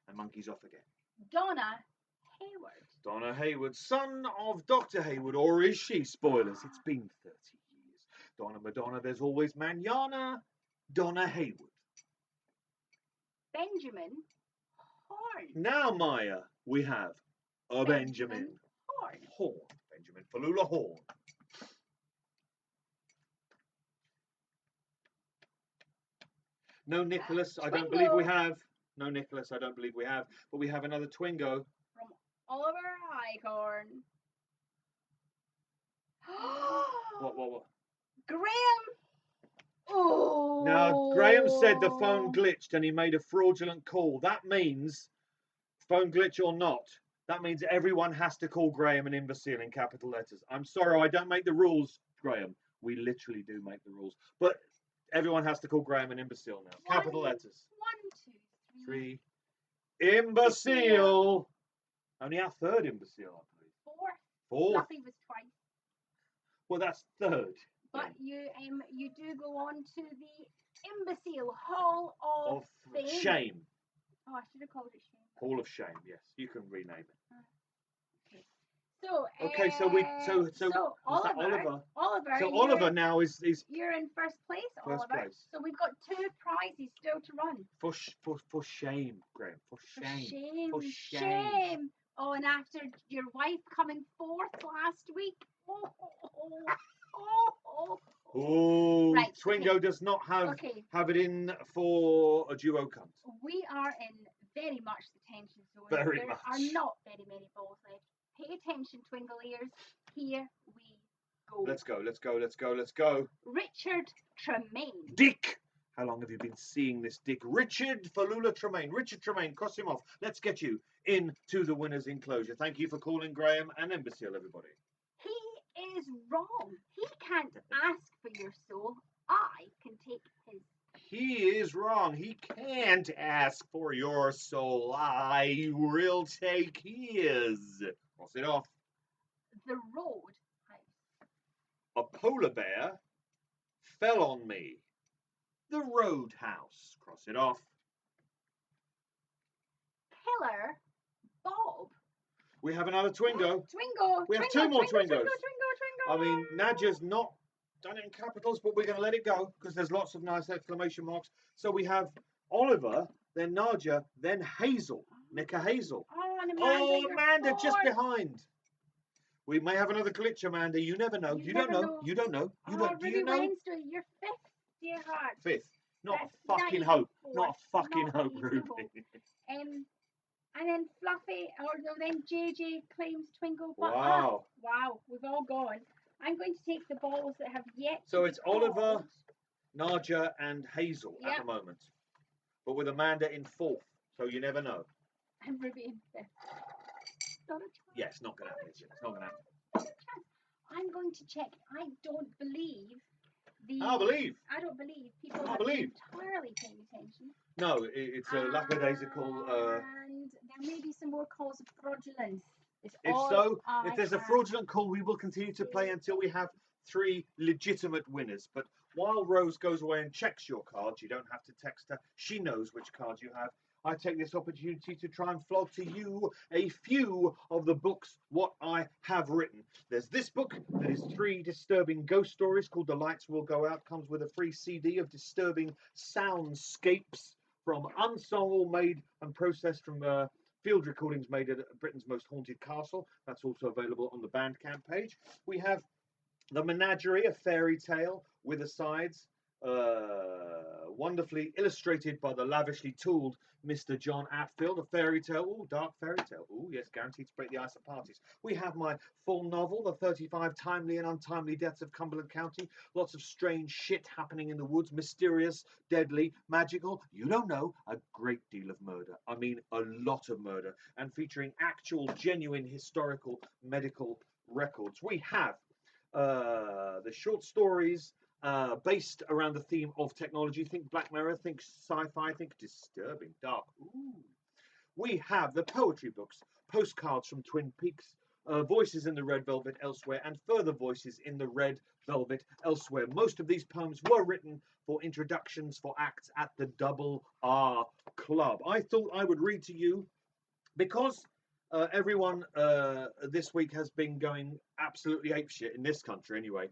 And monkey's off again. Donna Hayward. Donna Hayward, son of Dr. Hayward, or is she? Spoilers, it's been 30 years. Donna Madonna, there's always manana. Donna Hayward. Benjamin Horn. Now, Maya, we have a Benjamin Horn. Horn. Benjamin Falula Horn. No Nicholas, I don't believe we have. No Nicholas, I don't believe we have. But we have another Twingo. From Oliver Highcorn. What? Graham. Oh. Now, Graham said the phone glitched and he made a fraudulent call. That means, phone glitch or not, that means everyone has to call Graham an imbecile in capital letters. I'm sorry, I don't make the rules, Graham. We literally do make the rules. But everyone has to call Graham an imbecile now. Capital letters. 1, 2, 3. 3. Imbecile. Only our third imbecile, I believe. 4. 4. Fluffy was twice. Well, that's third. But you do go on to the Imbecile Hall of Fame. Shame. Oh, I should have called it Shame. Hall of Shame. Yes, you can rename it. Okay. So. Okay, so Oliver. So Oliver now is You're in first place, first Oliver. place. So we've got 2 prizes still to run. For shame, Graham. For shame. For shame. Oh, and after your wife coming 4th last week. Oh, Right, Twingo okay. does not have Okay. it in for a duo cunt. We are in very much the tension zone. Very there much. are not very many balls left. Pay attention, Twingle ears. Here we go. Let's go. Richard Tremaine. Dick! How long have you been seeing this dick? Richard Falula Tremaine. Richard Tremaine, cross him off. Let's get you into the winner's enclosure. Thank you for calling Graham an imbecile, everybody. He is wrong. He can't ask for your soul. I can take his. He is wrong. He can't ask for your soul. I will take his. Cross it off. The Road House. A polar bear fell on me. The Roadhouse. Cross it off. Killer Bob. We have another Twingo. Twingo. We have 2 more Twingos. I mean, Nadja's not done it in capitals, but we're going to let it go because there's lots of nice exclamation marks. So we have Oliver, then Nadja, then Hazel. Nika Hazel. Oh, and Amanda you're just 4th. behind. We may have another glitch, Amanda. You never know. You don't know. You don't know. You don't. Do Ruby you know? Wednesday, you're 5th, dear heart. 5th. Not That's a fucking not hope. even Not a fourth. fucking Not hope, even Ruby. hope. And then Fluffy, or no, then JJ claims Twingo. But Wow. wow, we've all gone. I'm going to take the balls that have yet. So to it's be Oliver, called. Nadja, and Hazel at the moment. But with Amanda in 4th. So you never know. And Ruby in 5th. Not a chance. Yeah, it's not going to happen. It's not going to happen. Not a chance. I'm going to check. I don't believe I believe. I don't believe people I are believe. entirely paying attention. No, it's a lackadaisical. And there may be some more calls of fraudulence. If there's a fraudulent call, we will continue to play until we have 3 legitimate winners. But while Rose goes away and checks your cards, you don't have to text her. She knows which cards you have. I take this opportunity to try and flog to you a few of the books what I have written. There's this book that is 3 disturbing ghost stories called The Lights Will Go Out. Comes with a free CD of disturbing soundscapes from ensemble made and processed from field recordings made at Britain's Most Haunted Castle. That's also available on the Bandcamp page. We have The Menagerie, a fairy tale with asides, wonderfully illustrated by the lavishly tooled Mr. John Atfield, a fairy tale, dark fairy tale, yes, guaranteed to break the ice at parties. We have my full novel, The 35 Timely and Untimely Deaths of Cumberland County. Lots of strange shit happening in the woods, mysterious, deadly, magical, you don't know, a great deal of murder. I mean, a lot of murder, and featuring actual, genuine, historical, medical records. We have the short stories based around the theme of technology. Think Black Mirror, think sci-fi, think disturbing, dark. Ooh. We have the poetry books, Postcards from Twin Peaks, Voices in the Red Velvet Elsewhere, and Further Voices in the Red Velvet Elsewhere. Most of these poems were written for introductions for acts at the Double R Club. I thought I would read to you because everyone this week has been going absolutely apeshit in this country anyway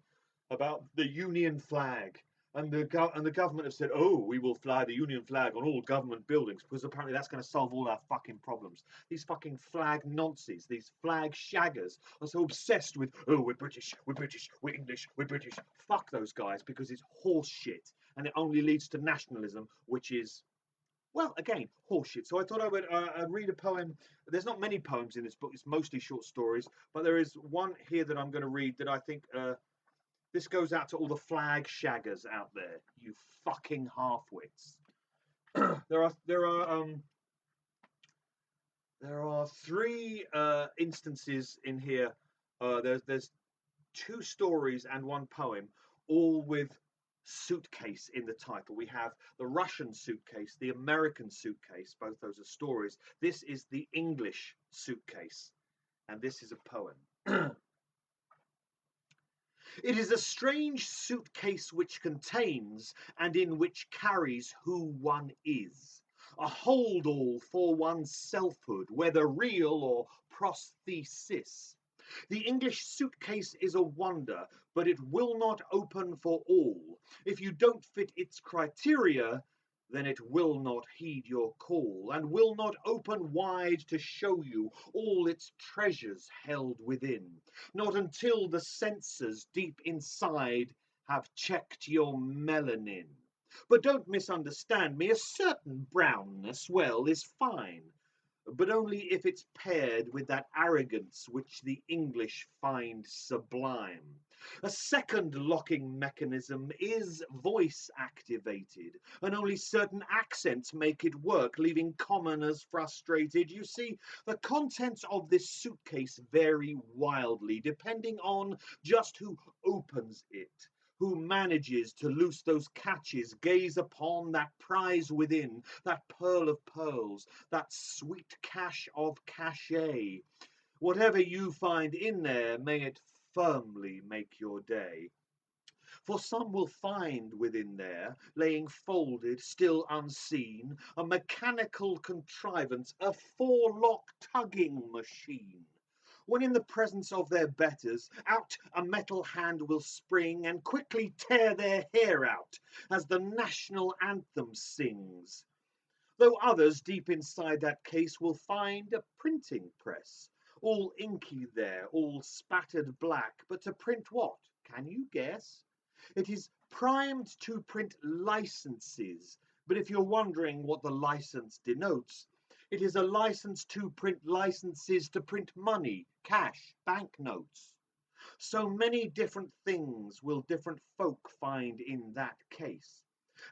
about the Union flag. And the government have said, oh, we will fly the Union flag on all government buildings because apparently that's going to solve all our fucking problems. These fucking flag nonces, these flag shaggers are so obsessed with, oh, we're British, we're English, we're British. Fuck those guys because it's horse shit and it only leads to nationalism, which is, well, again, horseshit. So I thought I would read a poem. There's not many poems in this book. It's mostly short stories. But there is one here that I'm going to read that I think this goes out to all the flag shaggers out there. You fucking half-wits. There are three instances in here. There's two stories and one poem, all with suitcase in the title. We have the Russian suitcase, the American suitcase, both those are stories. This is the English suitcase, and this is a poem. It is a strange suitcase which contains and in which carries who one is, a hold-all for one's selfhood, whether real or prosthesis. The English suitcase is a wonder, but it will not open for all. If you don't fit its criteria, then it will not heed your call, and will not open wide to show you all its treasures held within, not until the sensors deep inside have checked your melanin. But don't misunderstand me, a certain brownness, well, is fine, but only if it's paired with that arrogance which the English find sublime. A second locking mechanism is voice activated, and only certain accents make it work, leaving commoners frustrated. You see, the contents of this suitcase vary wildly, depending on just who opens it, who manages to loose those catches, gaze upon that prize within, that pearl of pearls, that sweet cache of cachet. Whatever you find in there, may it firmly make your day. For some will find within there, laying folded, still unseen, a mechanical contrivance, a four-lock tugging machine. When in the presence of their betters, out a metal hand will spring and quickly tear their hair out as the national anthem sings. Though others deep inside that case will find a printing press, all inky there, all spattered black, but to print what? Can you guess? It is primed to print licenses, but if you're wondering what the license denotes, it is a license to print licenses to print money, cash, banknotes. So many different things will different folk find in that case.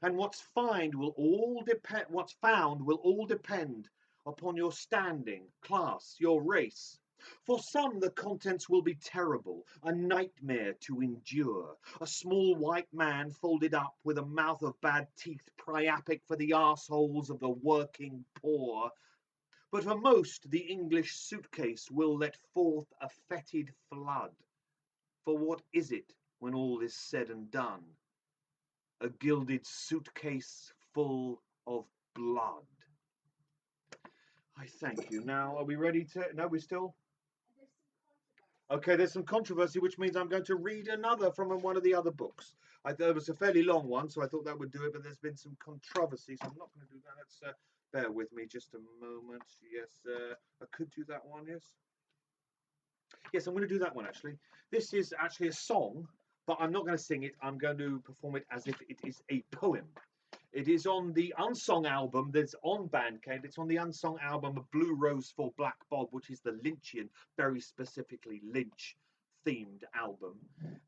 And what's found will all depend upon your standing, class, your race. For some, the contents will be terrible, a nightmare to endure. A small white man folded up with a mouth of bad teeth, priapic for the arseholes of the working poor. But for most, the English suitcase will let forth a fetid flood. For what is it when all is said and done? A gilded suitcase full of blood. I thank you. Now, are we ready to... No, we're still... Okay, there's some controversy, which means I'm going to read another from one of the other books. There was a fairly long one, so I thought that would do it, but there's been some controversy, so I'm not going to do that. Let's bear with me just a moment. Yes, I could do that one, yes. Yes, I'm going to do that one, actually. This is actually a song, but I'm not going to sing it. I'm going to perform it as if it is a poem. It is on the Unsung album that's on Bandcamp. It's on the Unsung album of Blue Rose for Black Bob, which is the Lynchian, very specifically Lynch-themed album.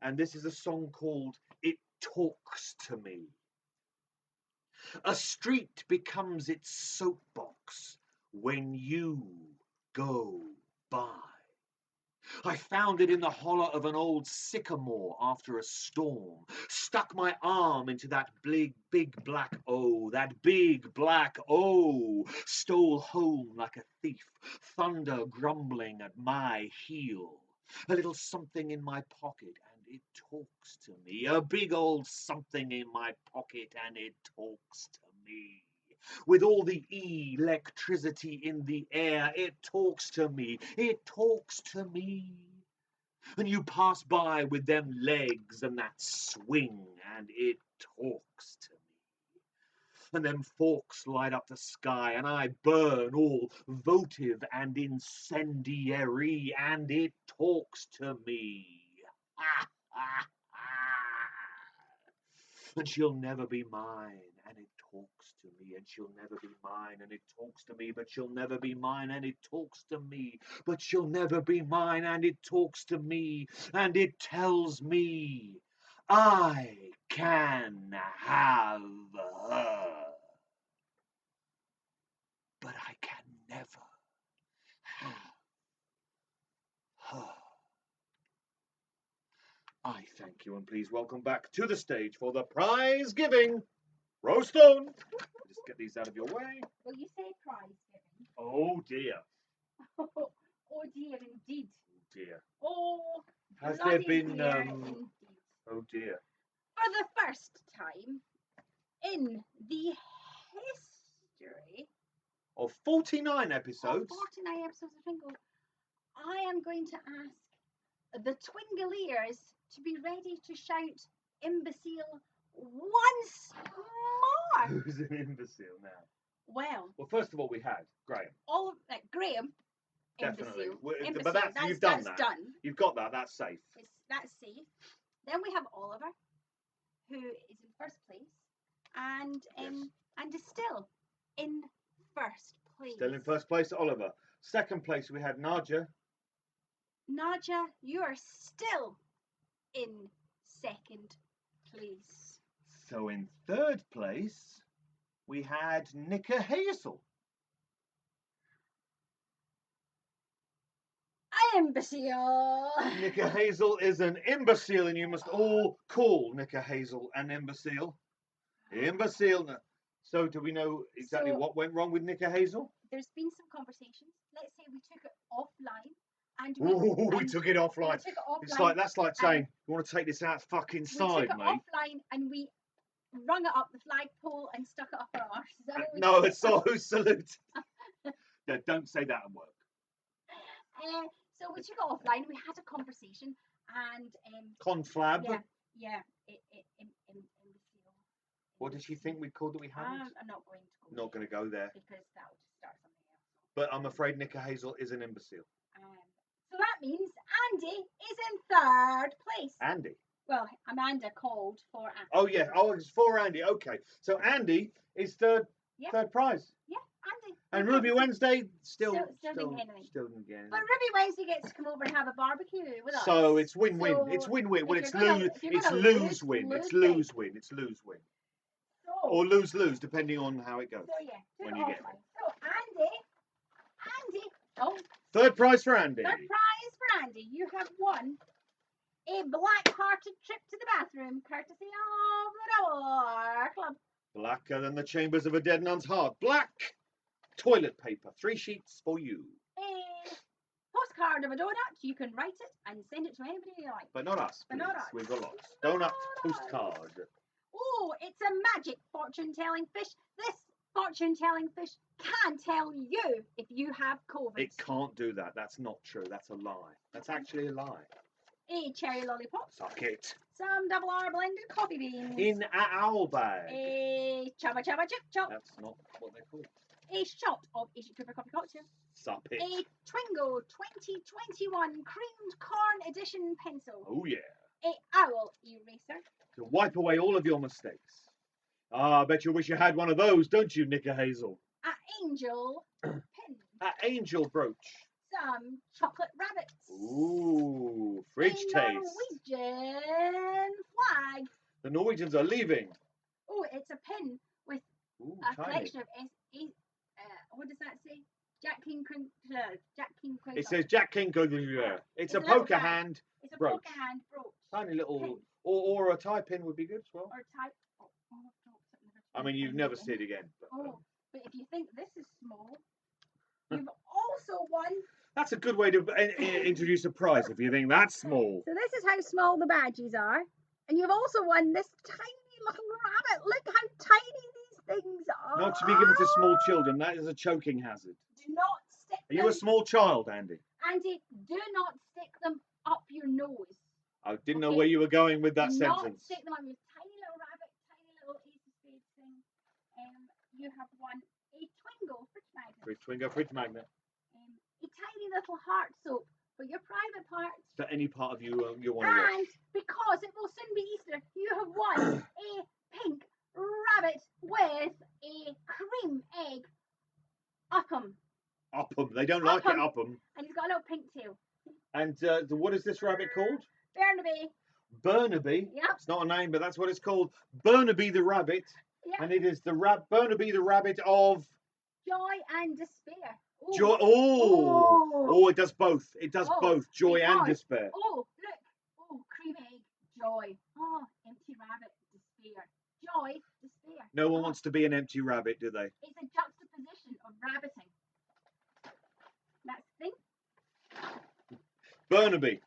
And this is a song called It Talks to Me. A street becomes its soapbox when you go by. I found it in the hollow of an old sycamore after a storm, stuck my arm into that big black O, that big black O, stole home like a thief, thunder grumbling at my heel. A little something in my pocket and it talks to me, a big old something in my pocket and it talks to me. With all the electricity in the air, it talks to me, it talks to me. And you pass by with them legs and that swing, and it talks to me. And them forks light up the sky, and I burn all votive and incendiary, and it talks to me. Ah, ah, ah. And she'll never be mine, and it talks to me, and she'll never be mine, and it talks to me, but she'll never be mine, and it talks to me, but she'll never be mine, and it talks to me, and it tells me I can have her, but I can never have her. I thank you, and please welcome back to the stage for the prize giving. Rowstone, just get these out of your way. Will you say prize giving? Oh dear. Oh dear, indeed. Oh dear. Oh, Has there been dear, indeed. oh dear. For the first time in the history Of 49 episodes. of 49 episodes of Twingo, I am going to ask the Twingaliers to be ready to shout imbecile once more. Who's an imbecile now? Well, First of all, we had Graham. all of Graham, Definitely. imbecile. But Imbecile. you've done that's that. done. You've got that. That's safe. That's safe. Then we have Oliver, who is in first place, and is still in first place. Still in first place, Oliver. Second place, we had Nadia. Nadia, you are still in second place. So in third place, we had Nika Hazel. Imbecile. Nika Hazel is an imbecile, and you must all call Nika Hazel an imbecile. Imbecile. So do we know exactly what went wrong with Nika Hazel? There's been some conversations. Let's say we took it offline. And we took it offline. That's like saying, you want to take this out fucking side, mate? We took it offline and we rung it up the flagpole and stuck it up our arse. No, it's all salute. Yeah, don't say that at work. So we took it offline. We had a conversation and conflab. Yeah. What did she think we called that we hadn't? I'm not going to go. Not going to go there. Because that will just start something else. But I'm afraid Nika Hazel is an imbecile. So that means Andy is in third place. Andy? Well, Amanda called for Andy. Oh, yeah. Oh, it's for Andy. Okay. So Andy is third prize. Yeah, Andy. And Ruby Wednesday still didn't get anything. Still didn't get anything. But Ruby Wednesday gets to come over and have a barbecue with us. So it's win-win. So it's win-win. Well, it's lose-win. It's lose-win. It's lose-win. Or lose-lose, depending on how it goes. So yeah, when you get it. So Andy. Oh. Third prize for Andy. Third prize for Andy. You have won a black-hearted trip to the bathroom, courtesy of the Door Club. Blacker than the chambers of a dead nun's heart. Black toilet paper. 3 sheets for you. A postcard of a donut. You can write it and send it to anybody you like. But not us. But not us. We've got lots. Donut postcard. Oh, it's a magic fortune-telling fish. This fortune-telling fish can tell you if you have COVID. It can't do that. That's not true. That's a lie. That's actually a lie. A cherry lollipop. Suck it. Some double R blended coffee beans. In an owl bag. A chubba chubba chip chop. That's not what they're called. A shot of Asian Cooper coffee cocktail. Sup it. A Twingo 2021 creamed corn edition pencil. Oh yeah. A owl eraser. To wipe away all of your mistakes. Ah, I bet you wish you had one of those, don't you, Nika Hazel? A angel pin. A angel brooch. Some chocolate rabbits. Ooh, fridge a taste. Norwegian flag. The Norwegians are leaving. Oh, it's a pin with Ooh, a tiny. collection of what does that say? Jack King Queen. It says Jack King. It's a little poker bag. hand. It's a brooch. poker hand brooch. Tiny little, Pin. or a tie pin would be good as well. Or type. I mean, you've never seen it again. But, But if you think this is small, you've also won. that's a good way to introduce a prize if you think that's small. So this is how small the badges are, and you've also won this tiny little rabbit. Look how tiny these things are. Not to be given to small children. That is a choking hazard. Do not stick Are them. you a small child, Andy? Andy, do not stick them up your nose. I didn't know where you were going with that Do sentence. not stick them on your tiny little rabbit, tiny little ace of spades thing. You have won a Twingo fridge magnet. Twingo fridge magnet. A tiny little heart soap for your private parts. For any part of you you want to watch. And because it will soon be Easter, you have won a pink rabbit with a cream egg upham. Upham. They don't like it upham. And he's got a little pink tail. And what is this rabbit called? Burnaby. Burnaby. Yep. It's not a name, but that's what it's called. Burnaby the rabbit. Yep. And it is the Burnaby the rabbit of Joy and despair. Ooh. joy. Oh, it does both. It does both joy and because- despair. Oh, look. Oh, cream egg, joy. Oh, empty rabbit, despair. Joy, despair. No one wants to be an empty rabbit, do they? It's a juxtaposition of rabbiting. That's the thing. Burnaby.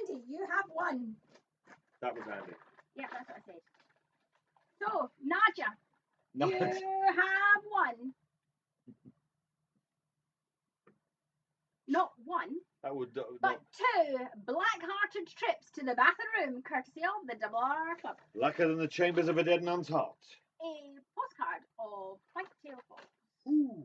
Andy, you have won. That was Andy. Yeah, that's what I said. So, Nadja, No. you have won. Not one, That would but not. two black-hearted trips to the bathroom, courtesy of the Double R Club. Blacker than the chambers of a dead nun's heart. A postcard of Whitetail Falls. Ooh.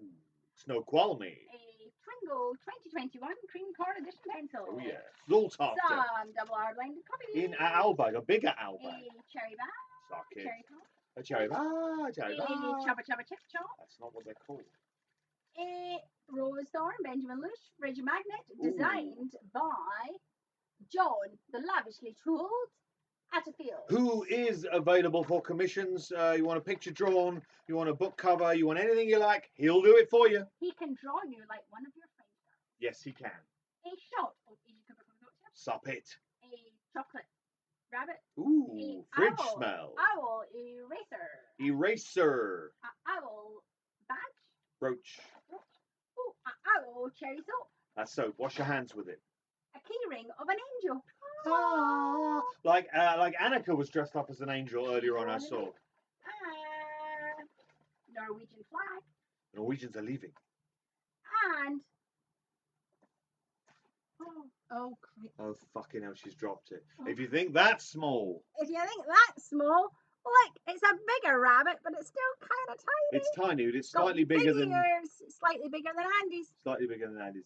Snoqualmie. A Twingo 2021 cream core edition pencil. Oh yeah. Salt after. Some Double R blended coffee. In a Albag, a bigger Albag. A cherry bar. Suck it. Cherry pop. A cherry bar, cherry A bar. chubba chubba chip chop. That's not what they're called. A Rose Thorn Benjamin Lush fridge magnet Ooh. designed by John the lavishly tooled Atterfield. Who is available for commissions? You want a picture drawn? You want a book cover? You want anything you like? He'll do it for you. He can draw you like one of your friends does. Yes, he can. A shot of Asian coconut Sup it. a chocolate rabbit, Ooh, A fridge owl. smell. owl eraser, Eraser. a owl badge, Brooch. oh, a owl cherry soap, That's soap. Wash your hands with it. a keyring of an angel. Like Annika was dressed up as an angel earlier on, I saw. Norwegian flag, The Norwegians are leaving. and Oh, fucking hell, she's dropped it. If you think that's small, if you think that's small, look, it's a bigger rabbit, but it's still kind of tiny. it's tiny, but it's Got slightly big bigger than ears, slightly bigger than Andy's. Andy's.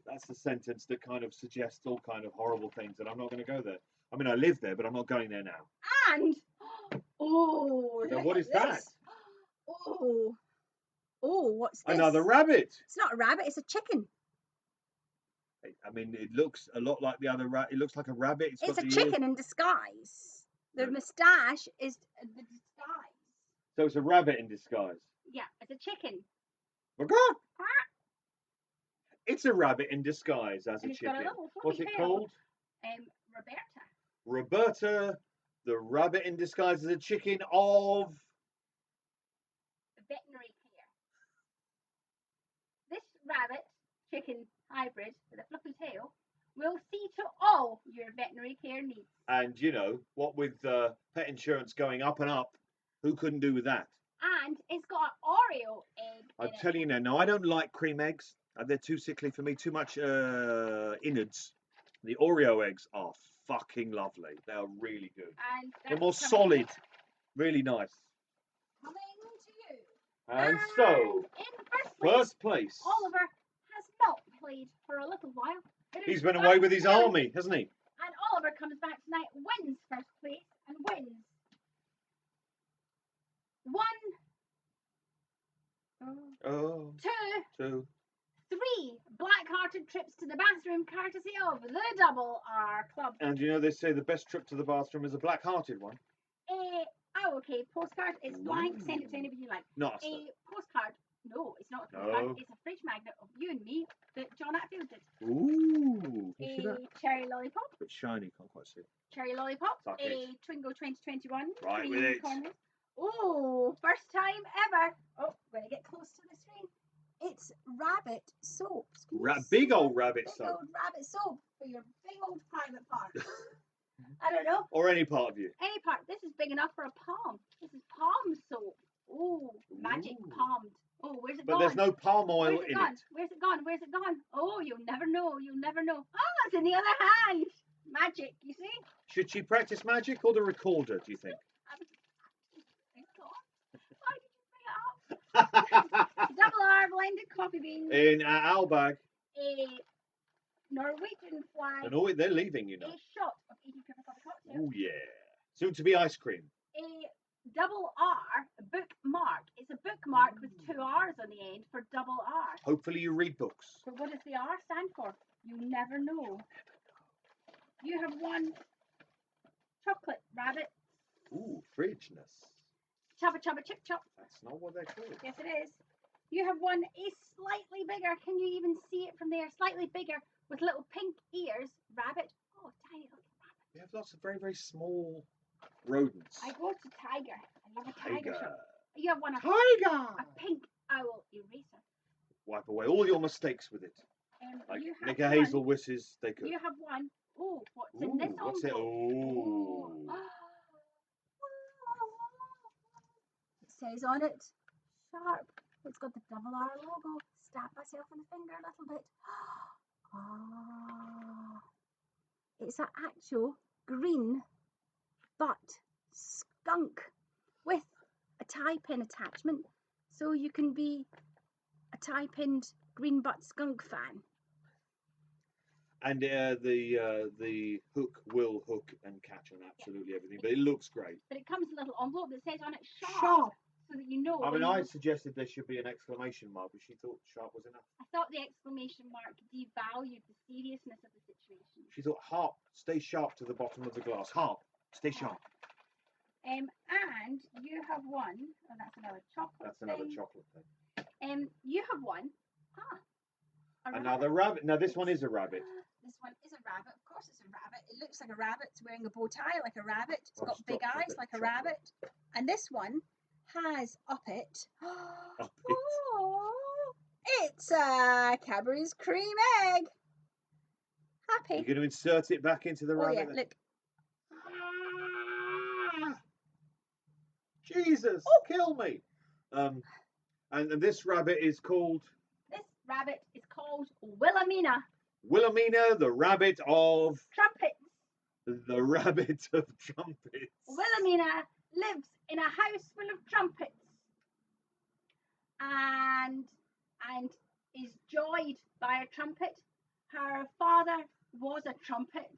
That's the sentence that kind of suggests all kind of horrible things, and I'm not going to go there. I mean, I live there, but I'm not going there now. And oh, Now, look what at is that? this. Oh, what's this? Another rabbit. It's not a rabbit, it's a chicken. I mean, it looks a lot like the other rabbit. It looks like a rabbit. It's got a the ears. chicken in disguise. The Yeah. moustache is the disguise. So it's a rabbit in disguise. Yeah, it's a chicken. Quack. It's a rabbit in disguise as And a it's got a chicken. little fluffy What's it tail. called? Roberta. Roberta, the rabbit in disguise as a chicken of. Veterinary care. This rabbit chicken hybrid with a fluffy tail will see to all your veterinary care needs. And you know what, with pet insurance going up and up, who couldn't do with that? And it's got an Oreo egg. I'm in it. telling you now. No, I don't like cream eggs. They're too sickly for me. Too much innards. The Oreo eggs are fucking lovely. They are really good. And They're that's more coming solid. Really nice. to you. And so, in first place. Oliver has not played for a little while. It He's is been away with his one-one. army, hasn't he? And Oliver comes back tonight, wins first place, and wins Oh, two, 2. 3 black-hearted trips to the bathroom, courtesy of the Double R Club. And you know they say the best trip to the bathroom is a black-hearted one. Okay, postcard. It's blank. Send it to anybody you like. Not us. A postcard. No, it's not a No. postcard. It's a fridge magnet. cherry lollipop. It's shiny, can't quite see it. Cherry lollipop. Suck A it. Twingo 2021. Right cream with it. corners. Oh, first time ever. Oh, when I get close to the screen. It's rabbit soaps. Can you Big see old that? rabbit Big soap. old rabbit soap for your big old private part. I don't know. Or any part of you. Any part. This is big enough for a palm. This is palm soap. Oh, magic Ooh. palmed. Oh, where's it But gone? there's no palm oil Where's it in gone? it. Where's it gone? Where's it gone? Oh, you'll never know. You'll never know. Ah, it's in the other hand. Magic, you see? Should she practice magic or the recorder, do you think? It's gone. Why did you bring it up? Double R blended coffee beans. In our bag. A Norwegian flag. And they're leaving, you know. A shot of 80 pepper cocktail. Oh, yeah. Soon to be ice cream. A double R bookmark. It's a bookmark with 2 R's on the end for double R. Hopefully you read books. So what does the R stand for? You never know. You have one chocolate rabbit. Ooh, fridgeness. Chubba chubba chip chop. That's not what they're called. Yes, it is. You have one a slightly bigger. Can you even see it from there? Slightly bigger with little pink ears. Rabbit. Oh, tiny little rabbit. We have lots of very, very small rodents. I go to tiger. I love a tiger show. You have one Tiger! a pink owl eraser. Wipe away all your mistakes with it. Like You have Nicker one- Hazel wishes they could. You have one. Oh, what's Ooh, in this what's it? envelope? Ooh. It says on it, sharp. It's got the double R logo. Stab myself in the finger a little bit. Ah, it's an actual green butt skunk with a tie pin attachment, so you can be a tie pinned green butt skunk fan. And the hook will hook and catch on absolutely everything, but it looks great. But it comes in a little envelope that says on it sharp, Sharp. so that you know. I mean, when I you- suggested there should be an exclamation mark, but she thought sharp was enough. I thought the exclamation mark devalued the seriousness of the situation. She thought harp, stay sharp to the bottom of the glass. Harp, stay sharp. And you have one. Oh, that's another chocolate. That's another thing. chocolate thing. You have one. A Another rabbit. Now this one is a rabbit. This one is a rabbit. Of course, it's a rabbit. It looks like a rabbit. It's wearing a bow tie like a rabbit. It's Oh, got it's big chocolate, eyes like a chocolate. rabbit. And this one has up it. Up it. Oh, it's a Cadbury's cream egg. Happy. You're going to insert it back into the Oh yeah, rabbit. look. Ah! Jesus, kill me. And this rabbit is called This rabbit is called Wilhelmina. Wilhelmina, the rabbit of Trumpets. the rabbit of trumpets. Wilhelmina lives in a house full of trumpets and is joyed by a trumpet. Her father was a trumpet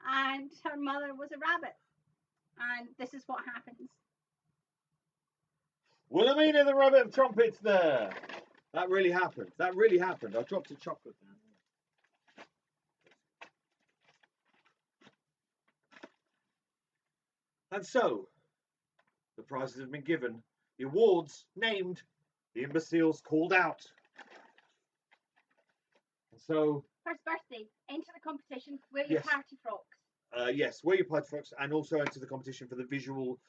and her mother was a rabbit. And this is what happens. Wilhelmina, the rabbit of trumpets there. That really happened. That really happened. I dropped a chocolate down. And so, the prizes have been given, the awards named, the imbeciles called out. And so, First birthday, enter the competition, wear your Yes. party frocks. yes, wear your party frocks and also enter the competition for the visual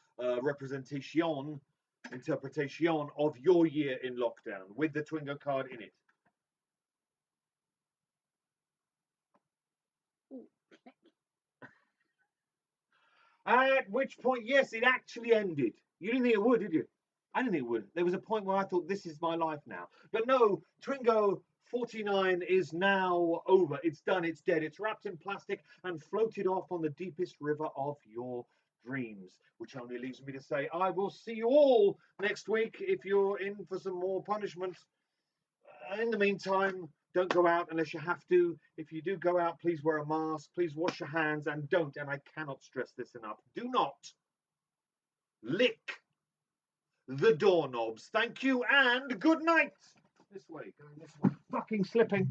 interpretation of your year in lockdown with the Twingo card in it. Ooh, click. At which point, yes, it actually ended. You didn't think it would, did you? I didn't think it would. There was a point where I thought, this is my life now. But no, Twingo 49 is now over. It's done. It's dead. It's wrapped in plastic and floated off on the deepest river of your dreams, which only leaves me to say, I will see you all next week if you're in for some more punishment. In the meantime, don't go out unless you have to. If you do go out, please wear a mask. Please wash your hands and don't, and I cannot stress this enough, do not lick the doorknobs. Thank you and good night. This way, going this way. Fucking slipping.